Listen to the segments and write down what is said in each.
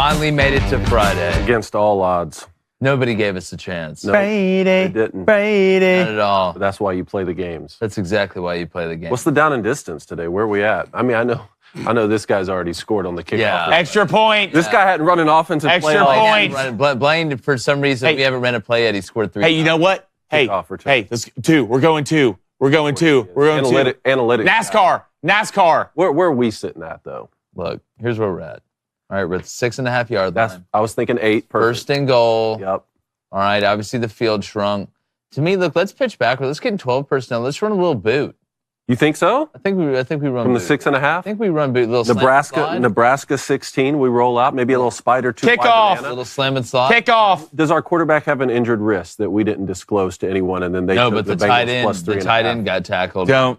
finally made it to Friday. Against all odds. Nobody gave us a chance. No, Brady, they didn't. Brady. Not at all. But that's why you play the games. That's exactly why you play the game. What's the down and distance today? Where are we at? I mean, I know this guy's already scored on the kickoff. Yeah. Extra point. This guy hadn't run an offensive play. Extra point. Blaine, for some reason, we haven't ran a play yet. He scored 3. Hey, you know what? Hey, let's 2. We're going 2. We're going 2. We're going 2. Analytics. NASCAR. Where are we sitting at, though? Look, here's where we're at. All right, we're at 6.5 yard line. I was thinking 8. Perfect. First and goal. Yep. All right, obviously the field shrunk. To me, look, let's pitch backward. Let's get in 12 personnel. Let's run a little boot. You think so? I think we run from boot. the 6.5. I think we run boot. Little Nebraska 16. We roll out. Maybe a little spider 2. Kick off. A little slam and slide. Kick off. Does our quarterback have an injured wrist that we didn't disclose to anyone, and then they no, took but the tight Bengals plus 3.5? The tight end got tackled. Don't.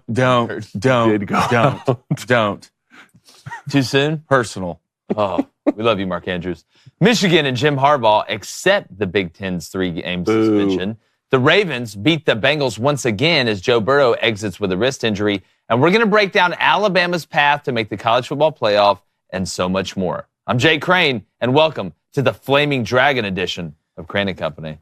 Too soon? Personal. Oh, we love you, Mark Andrews. Michigan and Jim Harbaugh accept the Big Ten's 3-game suspension. The Ravens beat the Bengals once again as Joe Burrow exits with a wrist injury. And we're going to break down Alabama's path to make the college football playoff and so much more. I'm Jay Crane, and welcome to the Flaming Dragon edition of Crane & Company.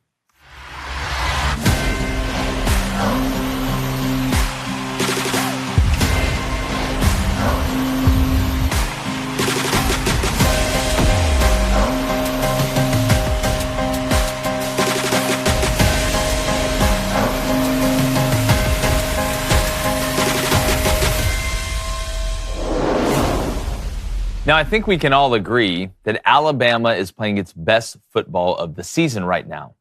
Now, I think we can all agree that Alabama is playing its best football of the season right now.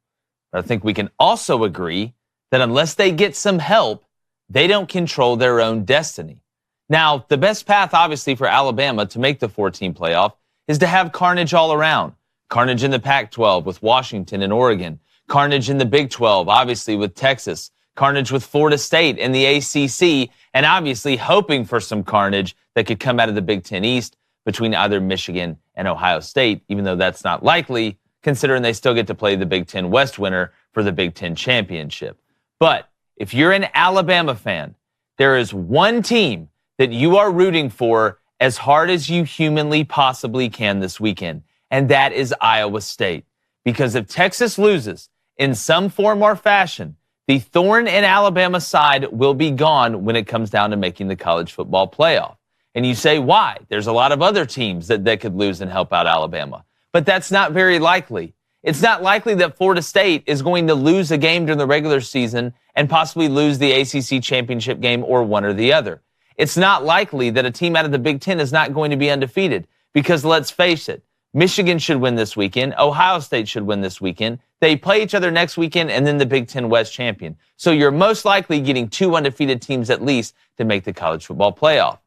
But I think we can also agree that unless they get some help, they don't control their own destiny. Now, the best path, obviously, for Alabama to make the 14 playoff is to have carnage all around. Carnage in the Pac-12 with Washington and Oregon. Carnage in the Big 12, obviously, with Texas. Carnage with Florida State and the ACC. And obviously hoping for some carnage that could come out of the Big Ten East between either Michigan and Ohio State, even though that's not likely, considering they still get to play the Big Ten West winner for the Big Ten championship. But if you're an Alabama fan, there is one team that you are rooting for as hard as you humanly possibly can this weekend, and that is Iowa State. Because if Texas loses in some form or fashion, the thorn in Alabama's side will be gone when it comes down to making the college football playoff. And you say, why? There's a lot of other teams that could lose and help out Alabama. But that's not very likely. It's not likely that Florida State is going to lose a game during the regular season and possibly lose the ACC championship game or one or the other. It's not likely that a team out of the Big Ten is not going to be undefeated because, let's face it, Michigan should win this weekend. Ohio State should win this weekend. They play each other next weekend and then the Big Ten West champion. So you're most likely getting 2 undefeated teams at least to make the college football playoff.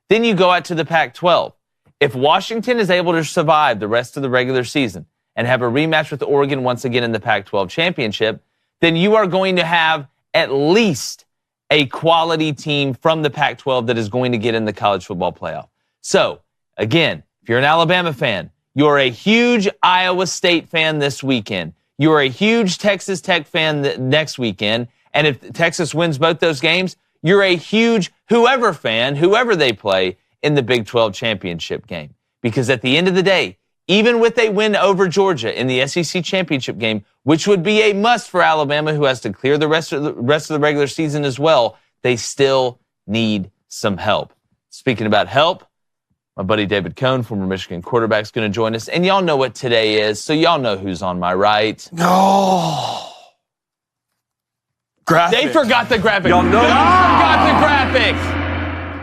Then you go out to the Pac-12. If Washington is able to survive the rest of the regular season and have a rematch with Oregon once again in the Pac-12 championship, then you are going to have at least a quality team from the Pac-12 that is going to get in the college football playoff. So, again, if you're an Alabama fan, you're a huge Iowa State fan this weekend. You're a huge Texas Tech fan next weekend. And if Texas wins both those games, you're a huge whoever fan, whoever they play in the Big 12 championship game. Because at the end of the day, even with a win over Georgia in the SEC championship game, which would be a must for Alabama, who has to clear the rest of the regular season as well, they still need some help. Speaking about help, my buddy David Cohn, former Michigan quarterback, is going to join us. And y'all know what today is, so y'all know who's on my right. No. Graphic. They forgot the graphic. Y'all know. They forgot the graphic.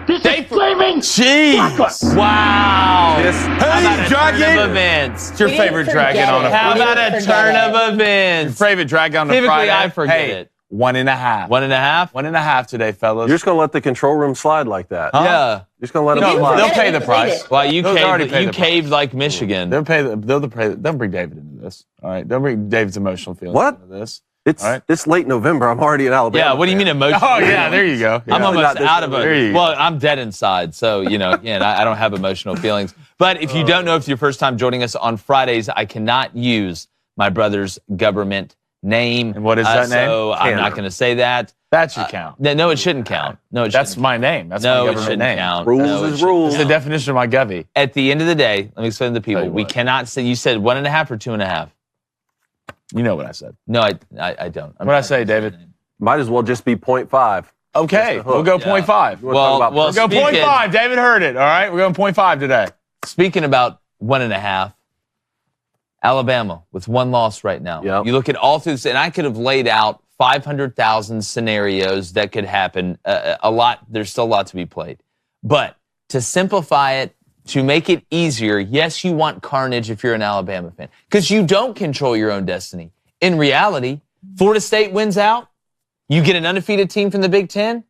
This is flaming. Jeez. Wow. Hey, dragon. Turn of events. It's your favorite dragon on a Friday. How about a turn of events? Your favorite dragon on a Friday. Typically, I forget it. 1.5. 1.5? 1.5 today, fellas. You're just going to let the control room slide like that? Huh? Yeah. You're just going to let them slide? They'll pay the price. Well, you They'll caved like Michigan. They'll bring David into this. All right. They'll bring David's emotional feelings What? into this. It's late November. I'm already in Alabama. Yeah, what do you mean emotional? Oh, yeah, there you go. Yeah. I'm almost out of it. Go. Well, I'm dead inside, so, again, I don't have emotional feelings. But if you don't know, if it's your first time joining us on Fridays, I cannot use my brother's government name. And what is that name? So I'm not going to say that. That should count. No, it shouldn't count. No, That's my name. That's no, my it government shouldn't name. count. Rules No, is rules. It's the definition of my govy. At the end of the day, let me explain to the people. Tell you We what. cannot say, you said 1.5 or 2.5. You know what I said. No, I don't. What'd I say, David? Might as well just be 0.5. Okay, That's the hook. we'll go Yeah. 0.5. Well, We'll go speaking- 0.5. David heard it. All right, we're going 0.5 today. Speaking about 1.5, Alabama with one loss right now. Yep. You look at all through this, and I could have laid out 500,000 scenarios that could happen. A lot. There's still a lot to be played. But to simplify it, to make it easier, yes, you want carnage if you're an Alabama fan, because you don't control your own destiny. In reality, Florida State wins out. You get an undefeated team from the Big Ten.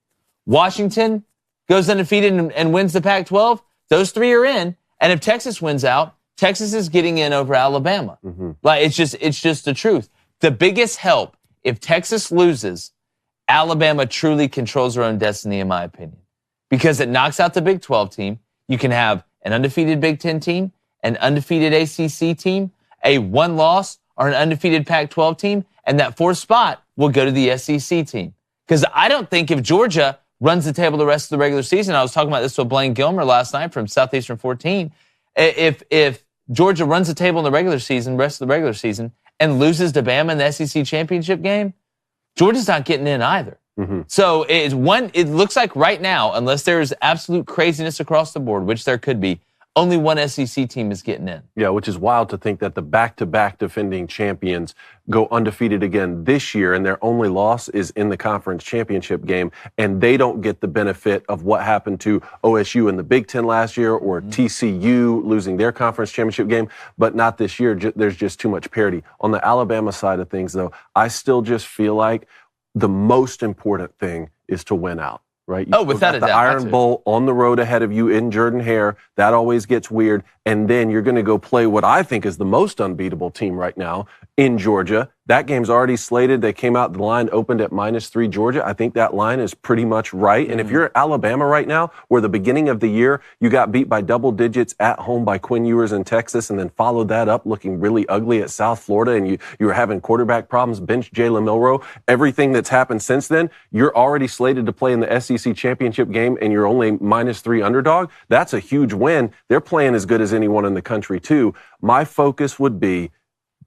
Washington goes undefeated and wins the Pac-12. Those three are in. And if Texas wins out, Texas is getting in over Alabama. Like it's just the truth. The biggest help, if Texas loses, Alabama truly controls their own destiny, in my opinion, because it knocks out the Big 12 team. You can have an undefeated Big 10 team, an undefeated ACC team, a one loss or an undefeated Pac-12 team, and that fourth spot will go to the SEC team. Because I don't think if Georgia runs the table the rest of the regular season, I was talking about this with Blaine Gilmer last night from Southeastern 14, if Georgia runs the table in the regular season, rest of the regular season, and loses to Bama in the SEC championship game, Georgia's not getting in either. So it looks like right now, unless there's absolute craziness across the board, which there could be, only one SEC team is getting in. Yeah, which is wild to think that the back-to-back defending champions go undefeated again this year, and their only loss is in the conference championship game, and they don't get the benefit of what happened to OSU in the Big Ten last year or TCU losing their conference championship game, but not this year. There's just too much parity. On the Alabama side of things, though, I still just feel like the most important thing is to win out. Right? Oh, without a doubt. The Iron Bowl on the road ahead of you in Jordan-Hare. That always gets weird. And then you're going to go play what I think is the most unbeatable team right now in Georgia. That game's already slated. They came out, the line opened at -3 Georgia. I think that line is pretty much right. And if you're Alabama right now, where the beginning of the year, you got beat by double digits at home by Quinn Ewers in Texas and then followed that up looking really ugly at South Florida, and you were having quarterback problems, bench Jalen Milroe, everything that's happened since then, you're already slated to play in the SEC championship game and you're only -3 underdog. That's a huge win. They're playing as good as anyone in the country too. My focus would be,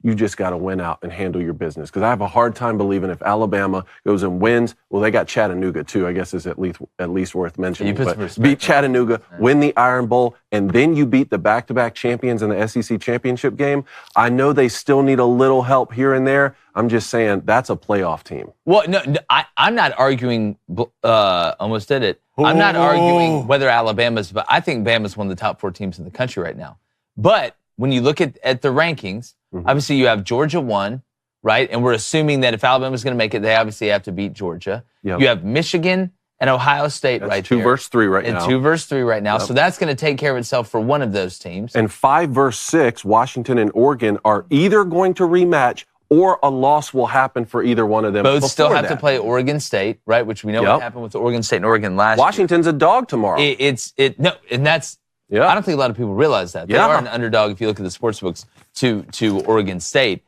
you just got to win out and handle your business. Because I have a hard time believing if Alabama goes and wins, well, they got Chattanooga too, I guess is at least worth mentioning. You put some But respect beat Chattanooga, win the Iron Bowl, and then you beat the back-to-back champions in the SEC championship game. I know they still need a little help here and there. I'm just saying that's a playoff team. Well, no, I'm not arguing, almost did it. I'm not arguing whether Alabama's, but I think Bama's one of the top 4 teams in the country right now. But when you look at the rankings, obviously you have Georgia 1, right? And we're assuming that if Alabama's going to make it, they obviously have to beat Georgia. Yep. You have Michigan and Ohio State That's right 2 there. versus 3 right now. And 2 versus 3 right now. Yep. So that's going to take care of itself for one of those teams. And 5 versus 6, Washington and Oregon are either going to rematch or a loss will happen for either one of them. Both still have to that. play Oregon State, right? Which we know what happened with Oregon State and Oregon last year. Washington's a dog tomorrow. And that's, Yeah. I don't think a lot of people realize that. They are an underdog if you look at the sports books to Oregon State.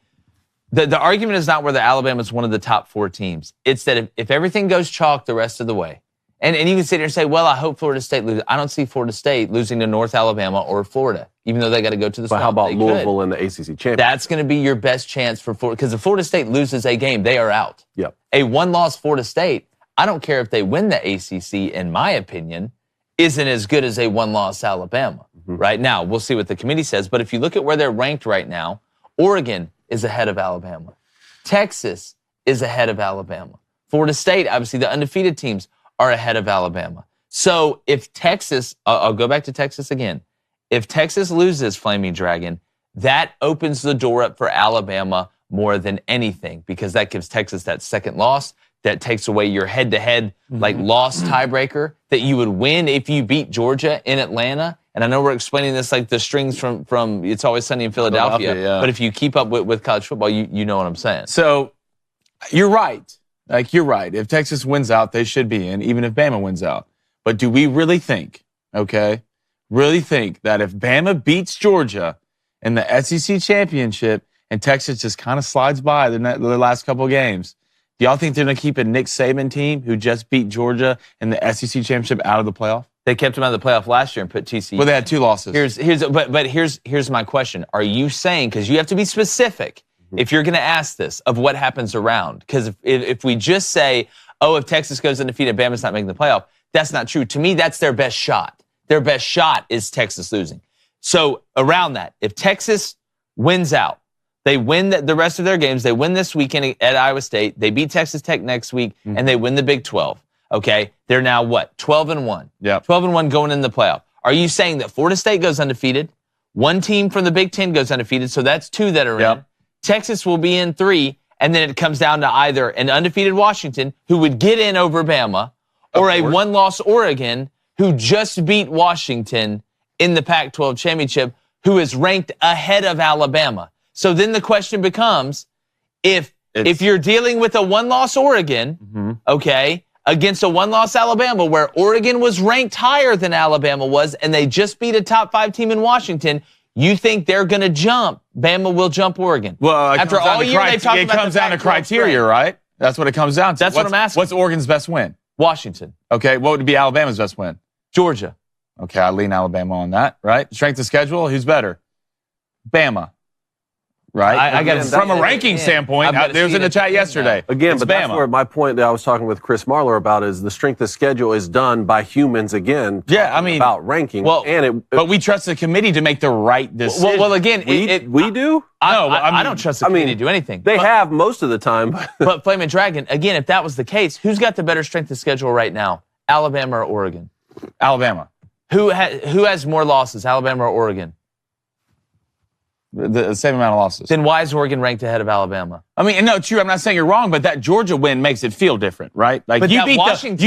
The argument is not whether Alabama is one of the top 4 teams. It's that if everything goes chalk the rest of the way, and you can sit here and say, well, I hope Florida State loses. I don't see Florida State losing to North Alabama or Florida, even though they got to go to the But how about Louisville in the ACC championship? That's going to be your best chance for Florida, because if Florida State loses a game, they are out. Yep. A one-loss Florida State, I don't care if they win the ACC, in my opinion, isn't as good as a one-loss Alabama. Right now, we'll see what the committee says. But if you look at where they're ranked right now, Oregon is ahead of Alabama. Texas is ahead of Alabama. Florida State, obviously, the undefeated teams are ahead of Alabama. So if Texas, I'll go back to Texas again. If Texas loses, Flaming Dragon, that opens the door up for Alabama more than anything, because that gives Texas that second loss. That takes away your head-to-head loss tiebreaker that you would win if you beat Georgia in Atlanta. And I know we're explaining this like the strings from It's Always Sunny in Philadelphia. Yeah. But if you keep up with college football, you know what I'm saying. So you're right. You're right. If Texas wins out, they should be in, even if Bama wins out. But do we really think, really think that if Bama beats Georgia in the SEC championship and Texas just kind of slides by the last couple of games. Do y'all think they're going to keep a Nick Saban team who just beat Georgia in the SEC championship out of the playoff? They kept them out of the playoff last year and put TCU. Well, they had 2 losses. Here's my question. Are you saying, because you have to be specific if you're going to ask this, of what happens around? Because if we just say, oh, if Texas goes undefeated, Bama's not making the playoff, that's not true. To me, that's their best shot. Their best shot is Texas losing. So around that, if Texas wins out, they win the rest of their games. They win this weekend at Iowa State. They beat Texas Tech next week, and they win the Big 12. Okay, they're now what? 12-1. Yeah, 12-1 going in the playoff. Are you saying that Florida State goes undefeated? One team from the Big 10 goes undefeated, so that's 2 that are in. Texas will be in 3, and then it comes down to either an undefeated Washington, who would get in over Bama, or a one-loss Oregon, who just beat Washington in the Pac-12 championship, who is ranked ahead of Alabama. So then the question becomes, if you're dealing with a one-loss Oregon, okay, against a one-loss Alabama, where Oregon was ranked higher than Alabama was, and they just beat a top 5 team in Washington, you think they're going to jump? Bama will jump Oregon. Well, after all year they've talked about it comes down to criteria, right? That's what it comes down to. That's what I'm asking. What's Oregon's best win? Washington. Okay, what would be Alabama's best win? Georgia. Okay, I lean Alabama on that, right? Strength of schedule, who's better? Bama. Right? I got from a ranking standpoint, there was in the chat yesterday. Again, but that's where my point that I was talking with Chris Marler about is the strength of schedule is done by humans again. Yeah, I mean, about ranking. Well, but we trust the committee to make the right decision. Well, again, we do. I don't trust the committee to do anything. They have most of the time. But Flamin' Dragon, again, if that was the case, who's got the better strength of schedule right now? Alabama or Oregon? Alabama. Who has more losses, Alabama or Oregon? The same amount of losses. Then why is Oregon ranked ahead of Alabama? I mean, no, true. I'm not saying you're wrong, but that Georgia win makes it feel different, right? Like but you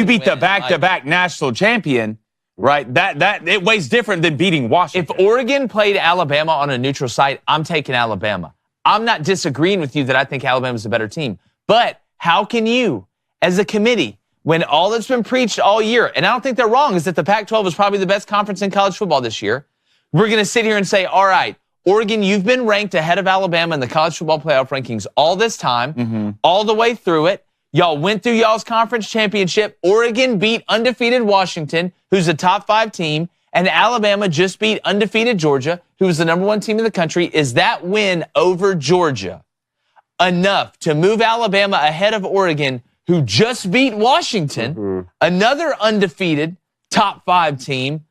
beat the back-to-back national champion, right? That it weighs different than beating Washington. If Oregon played Alabama on a neutral site, I'm taking Alabama. I'm not disagreeing with you that I think Alabama's a better team. But how can you, as a committee, when all that's been preached all year, and I don't think they're wrong, is that the Pac-12 is probably the best conference in college football this year, we're going to sit here and say, all right, Oregon, you've been ranked ahead of Alabama in the college football playoff rankings all this time, all the way through it. Y'all went through y'all's conference championship. Oregon beat undefeated Washington, who's a top 5 team, and Alabama just beat undefeated Georgia, who's the number 1 team in the country. Is that win over Georgia enough to move Alabama ahead of Oregon, who just beat Washington, another undefeated top 5 team,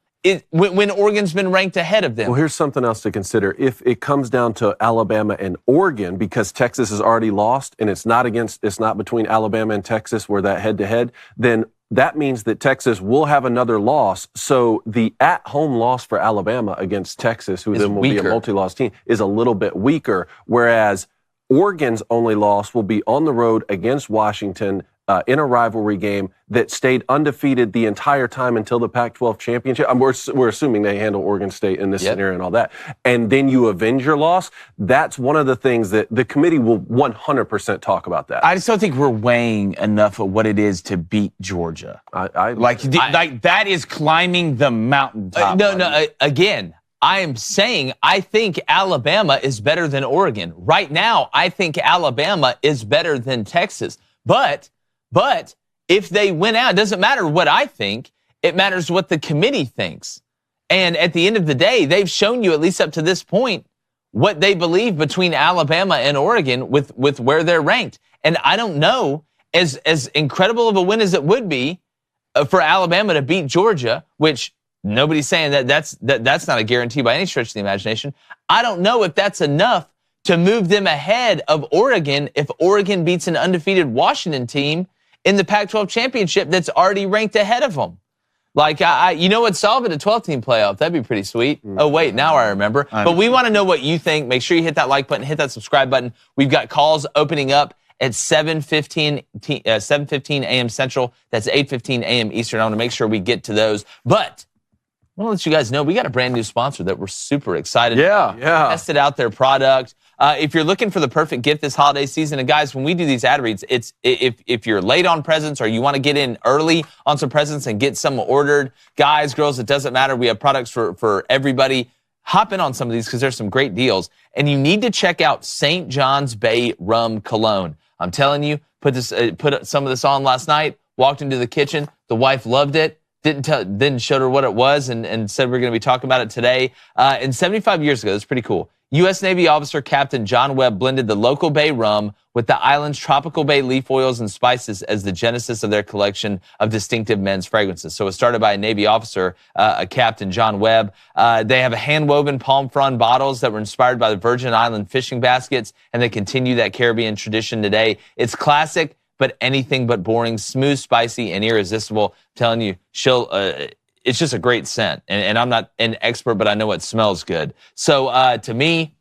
when Oregon's been ranked ahead of them? Well, here's something else to consider. If it comes down to Alabama and Oregon, because Texas has already lost, and it's not between Alabama and Texas where that head-to-head, then that means that Texas will have another loss. So the at-home loss for Alabama against Texas, who then will be a multi-loss team, is a little bit weaker, whereas Oregon's only loss will be on the road against Washington in a rivalry game that stayed undefeated the entire time until the Pac-12 championship. We're assuming they handle Oregon State in this scenario and all that. And then you avenge your loss. That's one of the things that the committee will 100% talk about that. I just don't think we're weighing enough of what it is to beat Georgia. Like that is climbing the mountaintop. Again, I am saying I think Alabama is better than Oregon. Right now, I think Alabama is better than Texas. But if they win out, it doesn't matter what I think. It matters what the committee thinks. And at the end of the day, they've shown you, at least up to this point, what they believe between Alabama and Oregon with where they're ranked. And I don't know, as incredible of a win as it would be for Alabama to beat Georgia, which nobody's saying that's not a guarantee by any stretch of the imagination. I don't know if that's enough to move them ahead of Oregon if Oregon beats an undefeated Washington team in the Pac-12 championship that's already ranked ahead of them. Like, you know what, solve it a 12-team playoff. That'd be pretty sweet. Oh, wait, now I remember. But we want to know what you think. Make sure you hit that like button, hit that subscribe button. We've got calls opening up at 7:15 a.m. Central. That's 8:15 a.m. Eastern. I want to make sure we get to those. But I want to let you guys know we got a brand new sponsor that we're super excited about. Tested out their product. If you're looking for the perfect gift this holiday season, and guys, when we do these ad reads, it's if you're late on presents or you want to get in early on some presents and get some ordered, guys, girls, it doesn't matter. We have products for everybody. hop in on some of these because there's some great deals. And you need to check out St. John's Bay Rum Cologne. I'm telling you, put some of this on last night, walked into the kitchen. The wife loved it. Didn't show her what it was and said we're going to be talking about it today. And 75 years ago, that's pretty cool. U.S. Navy officer Captain John Webb blended the local bay rum with the island's tropical bay leaf oils and spices as the genesis of their collection of distinctive men's fragrances. So it started by a Navy officer, Captain John Webb. They have hand-woven palm frond bottles that were inspired by the Virgin Island fishing baskets, and they continue that Caribbean tradition today. It's classic, but anything but boring, smooth, spicy, and irresistible. I'm telling you, it's just a great scent. And I'm not an expert, but I know it smells good. So to me,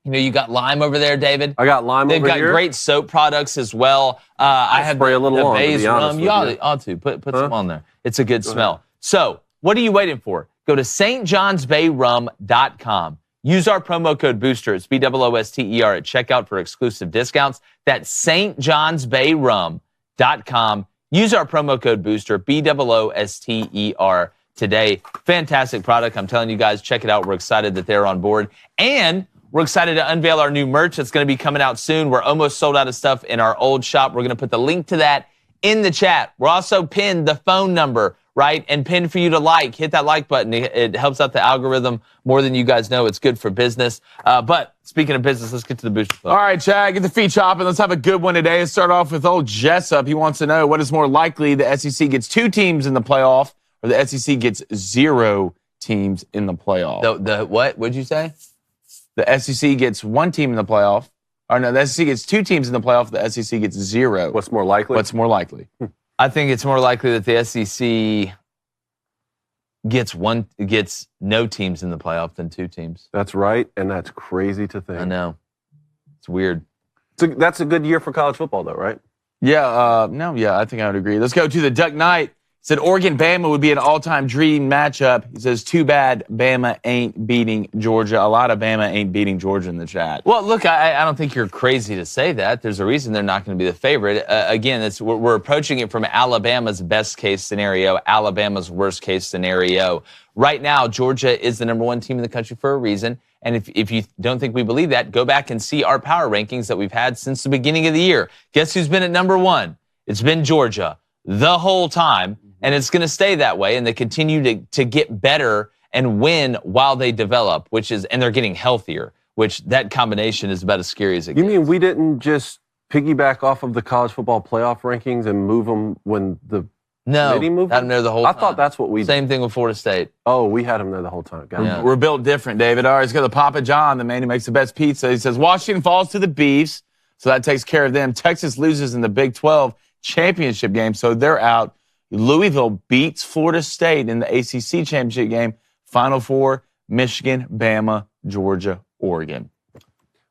you got lime over there, David. I got lime over here. They've got great soap products as well. I have spray a little on, to be honest rum. You ought to. Put some on there. It's a good smell. So what are you waiting for? Go to stjohnsbayrum.com. Use our promo code BOOSTER, it's BOOSTER at checkout for exclusive discounts. That's stjohnsbayrum.com. Use our promo code BOOSTER, BOOSTER today. Fantastic product. I'm telling you guys, check it out. We're excited that they're on board. And we're excited to unveil our new merch that's going to be coming out soon. We're almost sold out of stuff in our old shop. We're going to put the link to that in the chat. We're also pinned the phone number, right? And pinned for you to like. Hit that like button. It helps out the algorithm more than you guys know. It's good for business. But speaking of business, let's get to the Booster Club. All right, Chad, get the feet chopping. Let's have a good one today. Let's start off with old Jessup. He wants to know what is more likely, the SEC gets 2 teams in the playoff or the SEC gets 0 teams in the playoff. The what? What'd you say? The SEC gets 1 team in the playoff. Or no, the SEC gets 2 teams in the playoff. The SEC gets 0. What's more likely? What's more likely? I think it's more likely that the SEC gets no teams in the playoff than 2 teams. That's right, and that's crazy to think. I know. It's weird. That's a good year for college football, though, right? Yeah, I think I would agree. Let's go to the Duck Knight. He said Oregon-Bama would be an all-time dream matchup. He says, too bad Bama ain't beating Georgia. A lot of Bama ain't beating Georgia in the chat. Well, look, I don't think you're crazy to say that. There's a reason they're not going to be the favorite. Again, we're approaching it from Alabama's best-case scenario, Alabama's worst-case scenario. Right now, Georgia is the number 1 team in the country for a reason. And if you don't think we believe that, go back and see our power rankings that we've had since the beginning of the year. Guess who's been at number 1? It's been Georgia the whole time. And it's going to stay that way, and they continue to get better and win while they develop, and they're getting healthier, which that combination is about as scary as it gets. You mean we didn't just piggyback off of the college football playoff rankings and move them when the committee moved had them there the whole time. I thought that's what we did. Same thing with Florida State. Oh, we had them there the whole time. Yeah. We're built different, David. All right, let's go to Papa John, the man who makes the best pizza. He says Washington falls to the Beefs, so that takes care of them. Texas loses in the Big 12 championship game, so they're out. Louisville beats Florida State in the ACC championship game. Final 4, Michigan, Bama, Georgia, Oregon.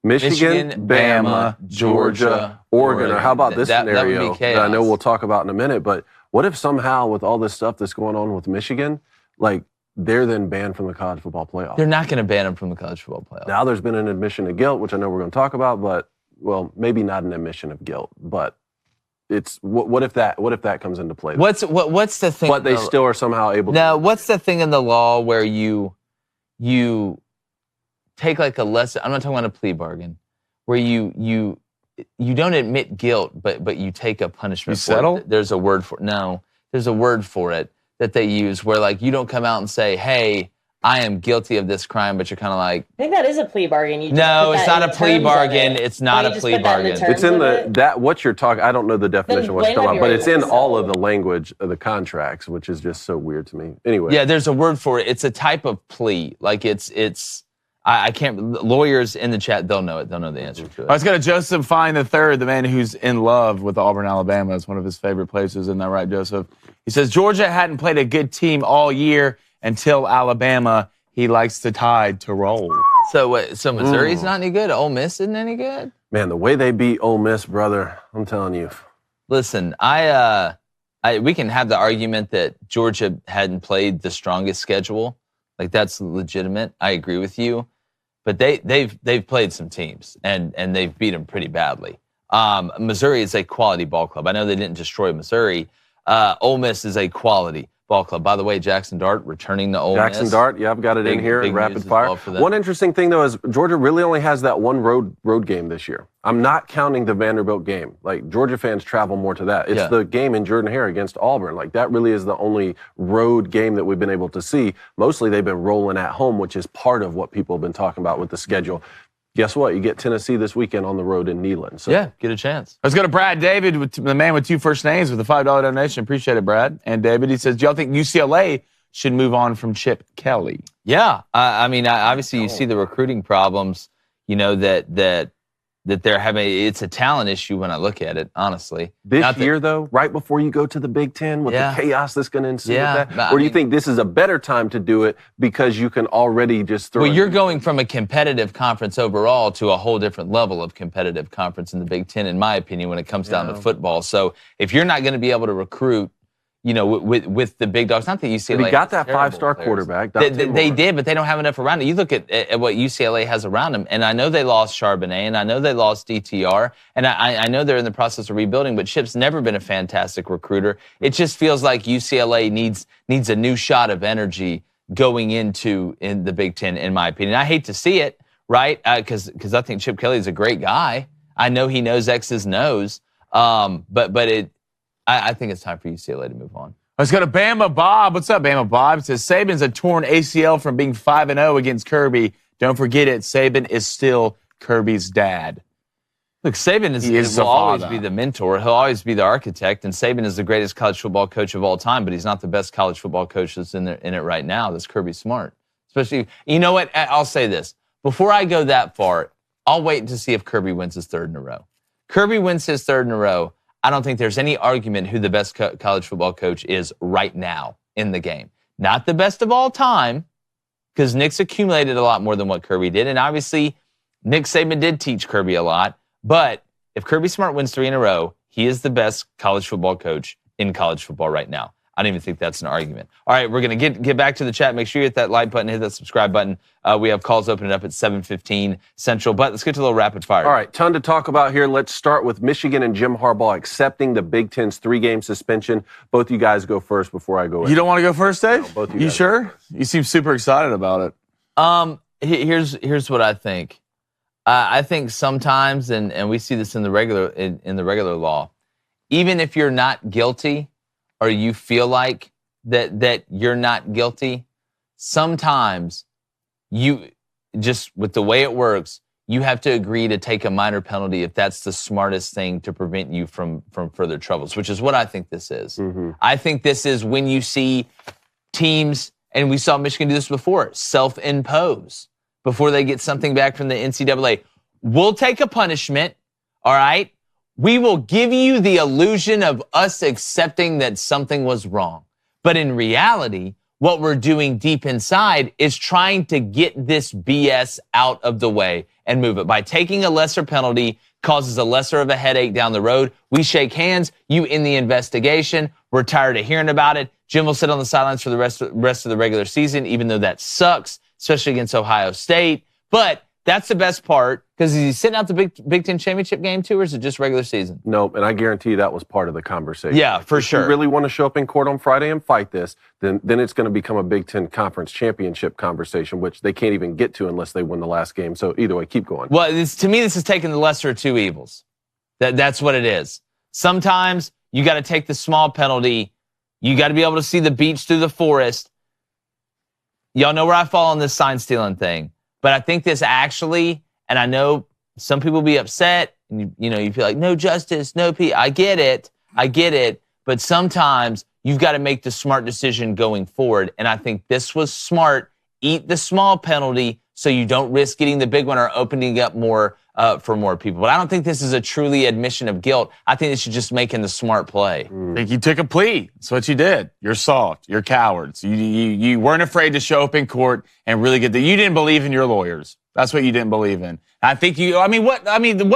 Michigan, Bama, Georgia, Oregon. Or how about this scenario that I know we'll talk about in a minute, but what if somehow with all this stuff that's going on with Michigan, like they're then banned from the college football playoff? They're not going to ban them from the college football playoff. Now there's been an admission of guilt, which I know we're going to talk about, but, well, maybe not an admission of guilt, but it's what if that comes into play? What's the thing? But they still are somehow able to. Now, what's the thing in the law where you take like a lesser? I'm not talking about a plea bargain, where you don't admit guilt, but you take a punishment. You settle? There's a word for it. No, there's a word for it that they use where like you don't come out and say, "Hey, I am guilty of this crime," but you're kind of like, I think that is a plea bargain. No, it's not a plea bargain. It's not a plea bargain. It's in what you're talking. I don't know the definition of what you're talking about, but it's in all of the language of the contracts, which is just so weird to me. Anyway. Yeah, there's a word for it. It's a type of plea. Like I can't, lawyers in the chat, they'll know it. They'll know the answer to it. Let's go to Joseph Fine III, the man who's in love with Auburn, Alabama. It's one of his favorite places. Isn't that right, Joseph? He says, Georgia hadn't played a good team all year until Alabama. He likes the Tide to roll. So Missouri's not any good? Ole Miss isn't any good? Man, the way they beat Ole Miss, brother, I'm telling you. Listen, we can have the argument that Georgia hadn't played the strongest schedule. Like, that's legitimate. I agree with you. But they've played some teams, and they've beat them pretty badly. Missouri is a quality ball club. I know they didn't destroy Missouri. Ole Miss is a quality Ball Club. By the way, Jackson Dart returning to Ole Miss. Jackson Dart, yeah, I've got it in here in rapid fire. One interesting thing, though, is Georgia really only has that one road game this year. I'm not counting the Vanderbilt game. Like, Georgia fans travel more to that. It's the game in Jordan Hare against Auburn. Like, that really is the only road game that we've been able to see. Mostly they've been rolling at home, which is part of what people have been talking about with the schedule. Guess what? You get Tennessee this weekend on the road in Neyland. So. Yeah, get a chance. Let's go to Brad David, the man with two first names, with a $5 donation. Appreciate it, Brad. And David, he says, do y'all think UCLA should move on from Chip Kelly? Yeah. I mean, obviously you see the recruiting problems, you know, that they're having. It's a talent issue when I look at it, honestly. This year, though, right before you go to the Big Ten with the chaos that's going to ensue with that? Or do you think this is a better time to do it because you can already just throw you're going from a competitive conference overall to a whole different level of competitive conference in the Big Ten, in my opinion, when it comes down to football. So if you're not going to be able to recruit, you know, with the big dogs, not that UCLA. But he got that 5-star quarterback. They did, but they don't have enough around it. You look at what UCLA has around them, and I know they lost Charbonnet, and I know they lost DTR, and I know they're in the process of rebuilding, but Chip's never been a fantastic recruiter. It just feels like UCLA needs a new shot of energy going in the Big Ten, in my opinion. I hate to see it, right? Because I think Chip Kelly is a great guy. I know he knows X's knows, but I think it's time for UCLA to move on. Let's go to Bama Bob. What's up, Bama Bob? It says, Saban's a torn ACL from being 5-0 against Kirby. Don't forget it, Saban is still Kirby's dad. Look, Saban will always be the mentor. He'll always be the architect, and Saban is the greatest college football coach of all time, but he's not the best college football coach that's in it right now. That's Kirby Smart. Especially, you know what? I'll say this. Before I go that far, I'll wait to see if Kirby wins his third in a row. Kirby wins his third in a row. I don't think there's any argument who the best college football coach is right now in the game. Not the best of all time, because Nick's accumulated a lot more than what Kirby did. And obviously, Nick Saban did teach Kirby a lot. But if Kirby Smart wins 3 in a row, he is the best college football coach in college football right now. I don't even think that's an argument. All right, we're going to get back to the chat. Make sure you hit that like button, hit that subscribe button. We have calls opening up at 7:15 Central. But let's get to a little rapid fire. All right, ton to talk about here. Let's start with Michigan and Jim Harbaugh accepting the Big Ten's 3-game suspension. Both you guys go first before I go in. You don't want to go first, Dave? No, both you sure? You seem super excited about it. Here's what I think. I think sometimes, and we see this in the regular law, even if you're not guilty, or you feel like that you're not guilty, sometimes you, just with the way it works, you have to agree to take a minor penalty if that's the smartest thing to prevent you from further troubles, which is what I think this is. Mm-hmm. I think this is when you see teams, and we saw Michigan do this before, self-impose before they get something back from the NCAA. We'll take a punishment, all right? We will give you the illusion of us accepting that something was wrong. But in reality, what we're doing deep inside is trying to get this BS out of the way and move it. By taking a lesser penalty causes a lesser of a headache down the road. We shake hands, you end the investigation. We're tired of hearing about it. Jim will sit on the sidelines for the rest of the regular season, even though that sucks, especially against Ohio State. But that's the best part, because is he sitting out the Big Ten championship game too, or is it just regular season? Nope, and I guarantee you that was part of the conversation. Yeah, for sure. If you really want to show up in court on Friday and fight this, then it's going to become a Big Ten conference championship conversation, which they can't even get to unless they win the last game. So either way, keep going. Well, to me, this is taking the lesser of two evils. That's what it is. Sometimes you got to take the small penalty. You got to be able to see the beach through the forest. Y'all know where I fall on this sign stealing thing. But I think this actually, and I know some people be upset, and you feel like, no justice, no peace. I get it. But sometimes you've got to make the smart decision going forward. And I think this was smart. Eat the small penalty so you don't risk getting the big one or opening up more for more people. But I don't think this is a truly admission of guilt. I think this is just making the smart play. I think you took a plea. That's what you did. You're soft. You're cowards. You weren't afraid to show up in court and really get you didn't believe in your lawyers. That's what you didn't believe in. I think what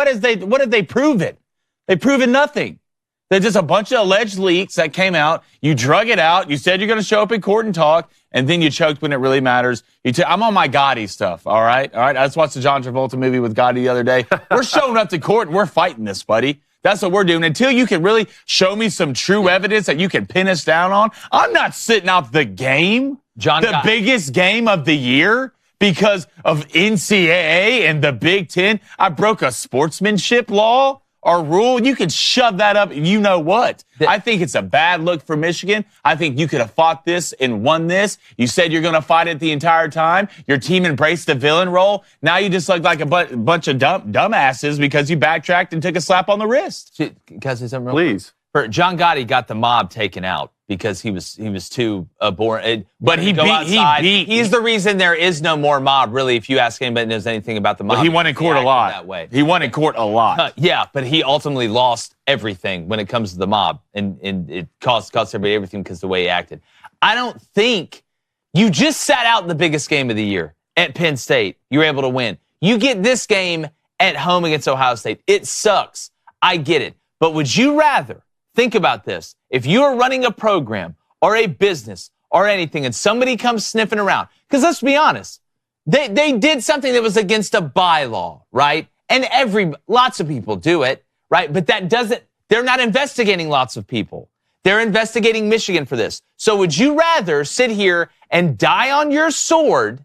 did they prove it? They proven nothing. There's just a bunch of alleged leaks that came out. You drug it out. You said you're going to show up in court and talk, and then you choked when it really matters. I'm on my Gotti stuff, all right? All right, I just watched the John Travolta movie with Gotti the other day. We're showing up to court, and we're fighting this, buddy. That's what we're doing. Until you can really show me some true evidence that you can pin us down on, I'm not sitting out the game, the biggest game of the year, because of NCAA and the Big Ten. I broke a sportsmanship law or rule. You can shove that up. You know what? I think it's a bad look for Michigan. I think you could have fought this and won this. You said you're going to fight it the entire time. Your team embraced the villain role. Now you just look like a bunch of dumbasses because you backtracked and took a slap on the wrist. Can I say something real Please. quick? John Gotti got the mob taken out because he was too boring. But he beat. He's the reason there is no more mob, really, if you ask anybody that knows anything about the mob. Well, he won in court a lot. That way. He won in court a lot. Yeah, but he ultimately lost everything when it comes to the mob, and it cost everybody everything because of the way he acted. I don't think you just sat out in the biggest game of the year at Penn State. You were able to win. You get this game at home against Ohio State. It sucks. I get it. But would you rather, think about this, if you are running a program or a business or anything and somebody comes sniffing around, because let's be honest, they did something that was against a bylaw, right? And lots of people do it, right? But they're not investigating lots of people. They're investigating Michigan for this. So would you rather sit here and die on your sword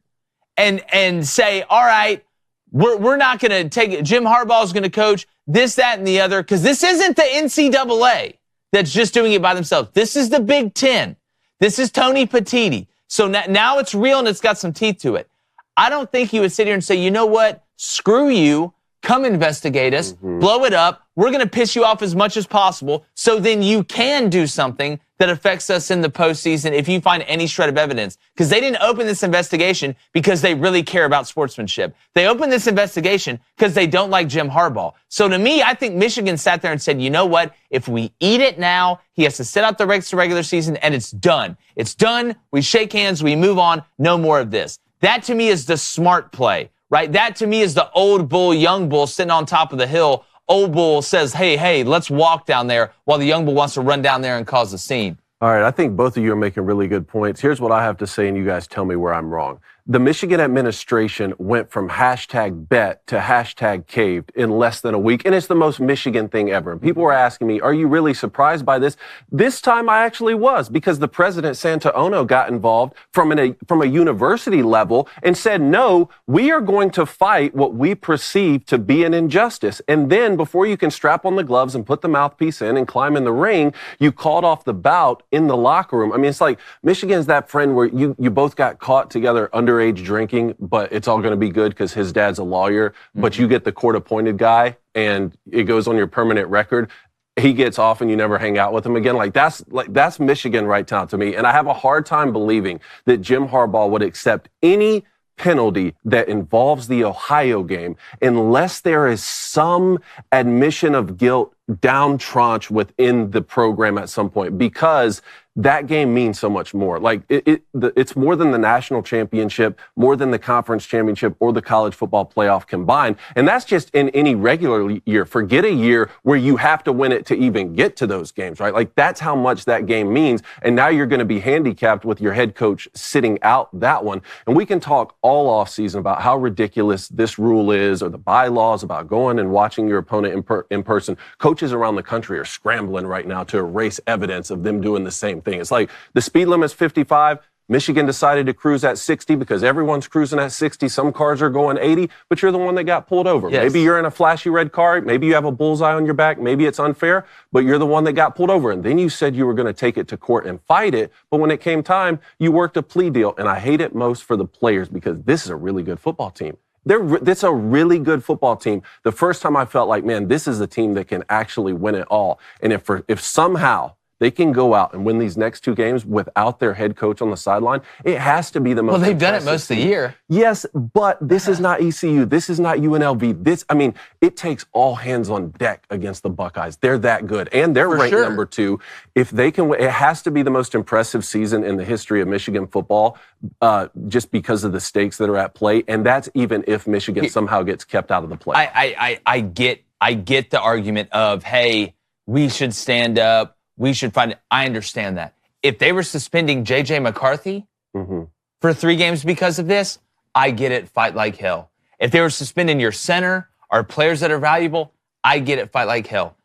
and say, all right, we're not going to take it. Jim Harbaugh is going to coach this, that, and the other, because this isn't the NCAA that's just doing it by themselves. This is the Big Ten. This is Tony Petitti. So now it's real and it's got some teeth to it. I don't think he would sit here and say, you know what? Screw you. Come investigate us. Blow it up. We're going to piss you off as much as possible so then you can do something that affects us in the postseason if you find any shred of evidence. Because they didn't open this investigation because they really care about sportsmanship. They opened this investigation because they don't like Jim Harbaugh. So to me, I think Michigan sat there and said, you know what? If we eat it now, he has to sit out the rest of the regular season and it's done. It's done. We shake hands. We move on. No more of this. That to me is the smart play, right? That to me is the old bull, young bull sitting on top of the hill. Old bull says, hey, let's walk down there, while the young bull wants to run down there and cause a scene. All right, I think both of you are making really good points. Here's what I have to say, and you guys tell me where I'm wrong. The Michigan administration went from #bet to #caved in less than a week, and it's the most Michigan thing ever. And people were asking me, are you really surprised by this? This time I actually was, because the president, Santaono, got involved from a university level and said, no, we are going to fight what we perceive to be an injustice. And then before you can strap on the gloves and put the mouthpiece in and climb in the ring, you called off the bout in the locker room. I mean, it's like Michigan's that friend where you both got caught together underage drinking, but it's all going to be good because his dad's a lawyer, but you get the court-appointed guy and it goes on your permanent record. He gets off and you never hang out with him again. That's Michigan right now to me. And I have a hard time believing that Jim Harbaugh would accept any penalty that involves the Ohio game unless there is some admission of guilt down tranche within the program at some point, because that game means so much more. Like it's more than the national championship, more than the conference championship or the college football playoff combined. And that's just in any regular year. Forget a year where you have to win it to even get to those games, right? Like that's how much that game means. And now you're going to be handicapped with your head coach sitting out that one. And we can talk all off season about how ridiculous this rule is, or the bylaws about going and watching your opponent in person. Coaches around the country are scrambling right now to erase evidence of them doing the same thing. It's like the speed limit's 55. Michigan decided to cruise at 60 because everyone's cruising at 60. Some cars are going 80, but you're the one that got pulled over. Yes. Maybe you're in a flashy red car. Maybe you have a bullseye on your back. Maybe it's unfair, but you're the one that got pulled over. And then you said you were going to take it to court and fight it. But when it came time, you worked a plea deal. And I hate it most for the players because this is a really good football team. That's a really good football team. The first time I felt like, man, this is a team that can actually win it all. And if somehow they can go out and win these next two games without their head coach on the sideline, it has to be the most. Well, they've done it most of the year. Yes, but this is not ECU. This is not UNLV. It takes all hands on deck against the Buckeyes. They're that good, and they're ranked number 2. If they can win, it has to be the most impressive season in the history of Michigan football, just because of the stakes that are at play. And that's even if Michigan somehow gets kept out of the play. I get the argument of, hey, we should stand up. We should find it. I understand that. If they were suspending J.J. McCarthy for 3 games because of this, I get it, fight like hell. If they were suspending your center or players that are valuable, I get it, fight like hell.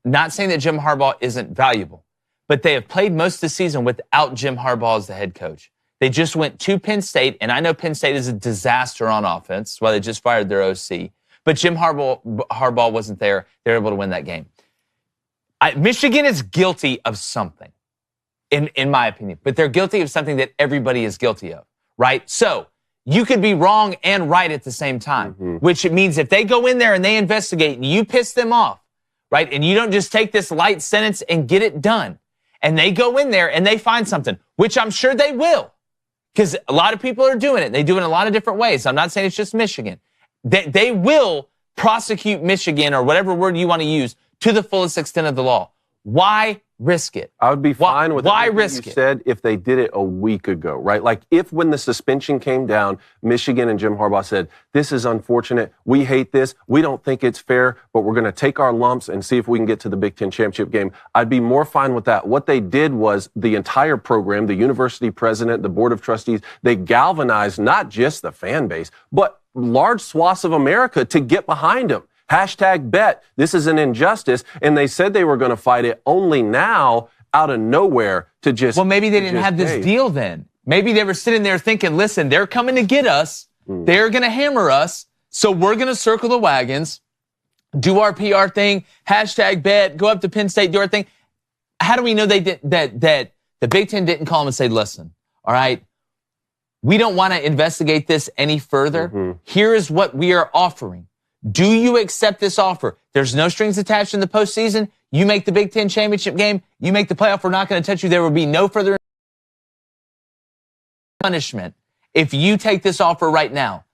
Not saying that Jim Harbaugh isn't valuable, but they have played most of the season without Jim Harbaugh as the head coach. They just went to Penn State, and I know Penn State is a disaster on offense. That's why they just fired their OC. But Jim Harbaugh wasn't there. They were able to win that game. Michigan is guilty of something, in my opinion. But they're guilty of something that everybody is guilty of, right? So you could be wrong and right at the same time, which means if they go in there and they investigate and you piss them off, right, and you don't just take this light sentence and get it done, and they go in there and they find something, which I'm sure they will, because a lot of people are doing it. They do it in a lot of different ways. I'm not saying it's just Michigan. They will prosecute Michigan, or whatever word you want to use, to the fullest extent of the law. Why risk it? I would be fine with why everything risk you it? said if they did it a week ago, right? Like if when the suspension came down, Michigan and Jim Harbaugh said, this is unfortunate. We hate this. We don't think it's fair, but we're going to take our lumps and see if we can get to the Big Ten championship game. I'd be more fine with that. What they did was the entire program, the university president, the board of trustees, they galvanized not just the fan base, but large swaths of America to get behind them. Hashtag bet. This is an injustice. And they said they were going to fight it, only now, out of nowhere, to just... Well, maybe they didn't have this deal then. Maybe they were sitting there thinking, listen, they're coming to get us. They're going to hammer us. So we're going to circle the wagons, do our PR thing, hashtag bet, go up to Penn State, do our thing. How do we know they did, that the Big Ten didn't call them and say, listen, all right, we don't want to investigate this any further. Here is what we are offering. Do you accept this offer? There's no strings attached in the postseason. You make the Big Ten championship game. You make the playoff. We're not going to touch you. There will be no further punishment if you take this offer right now.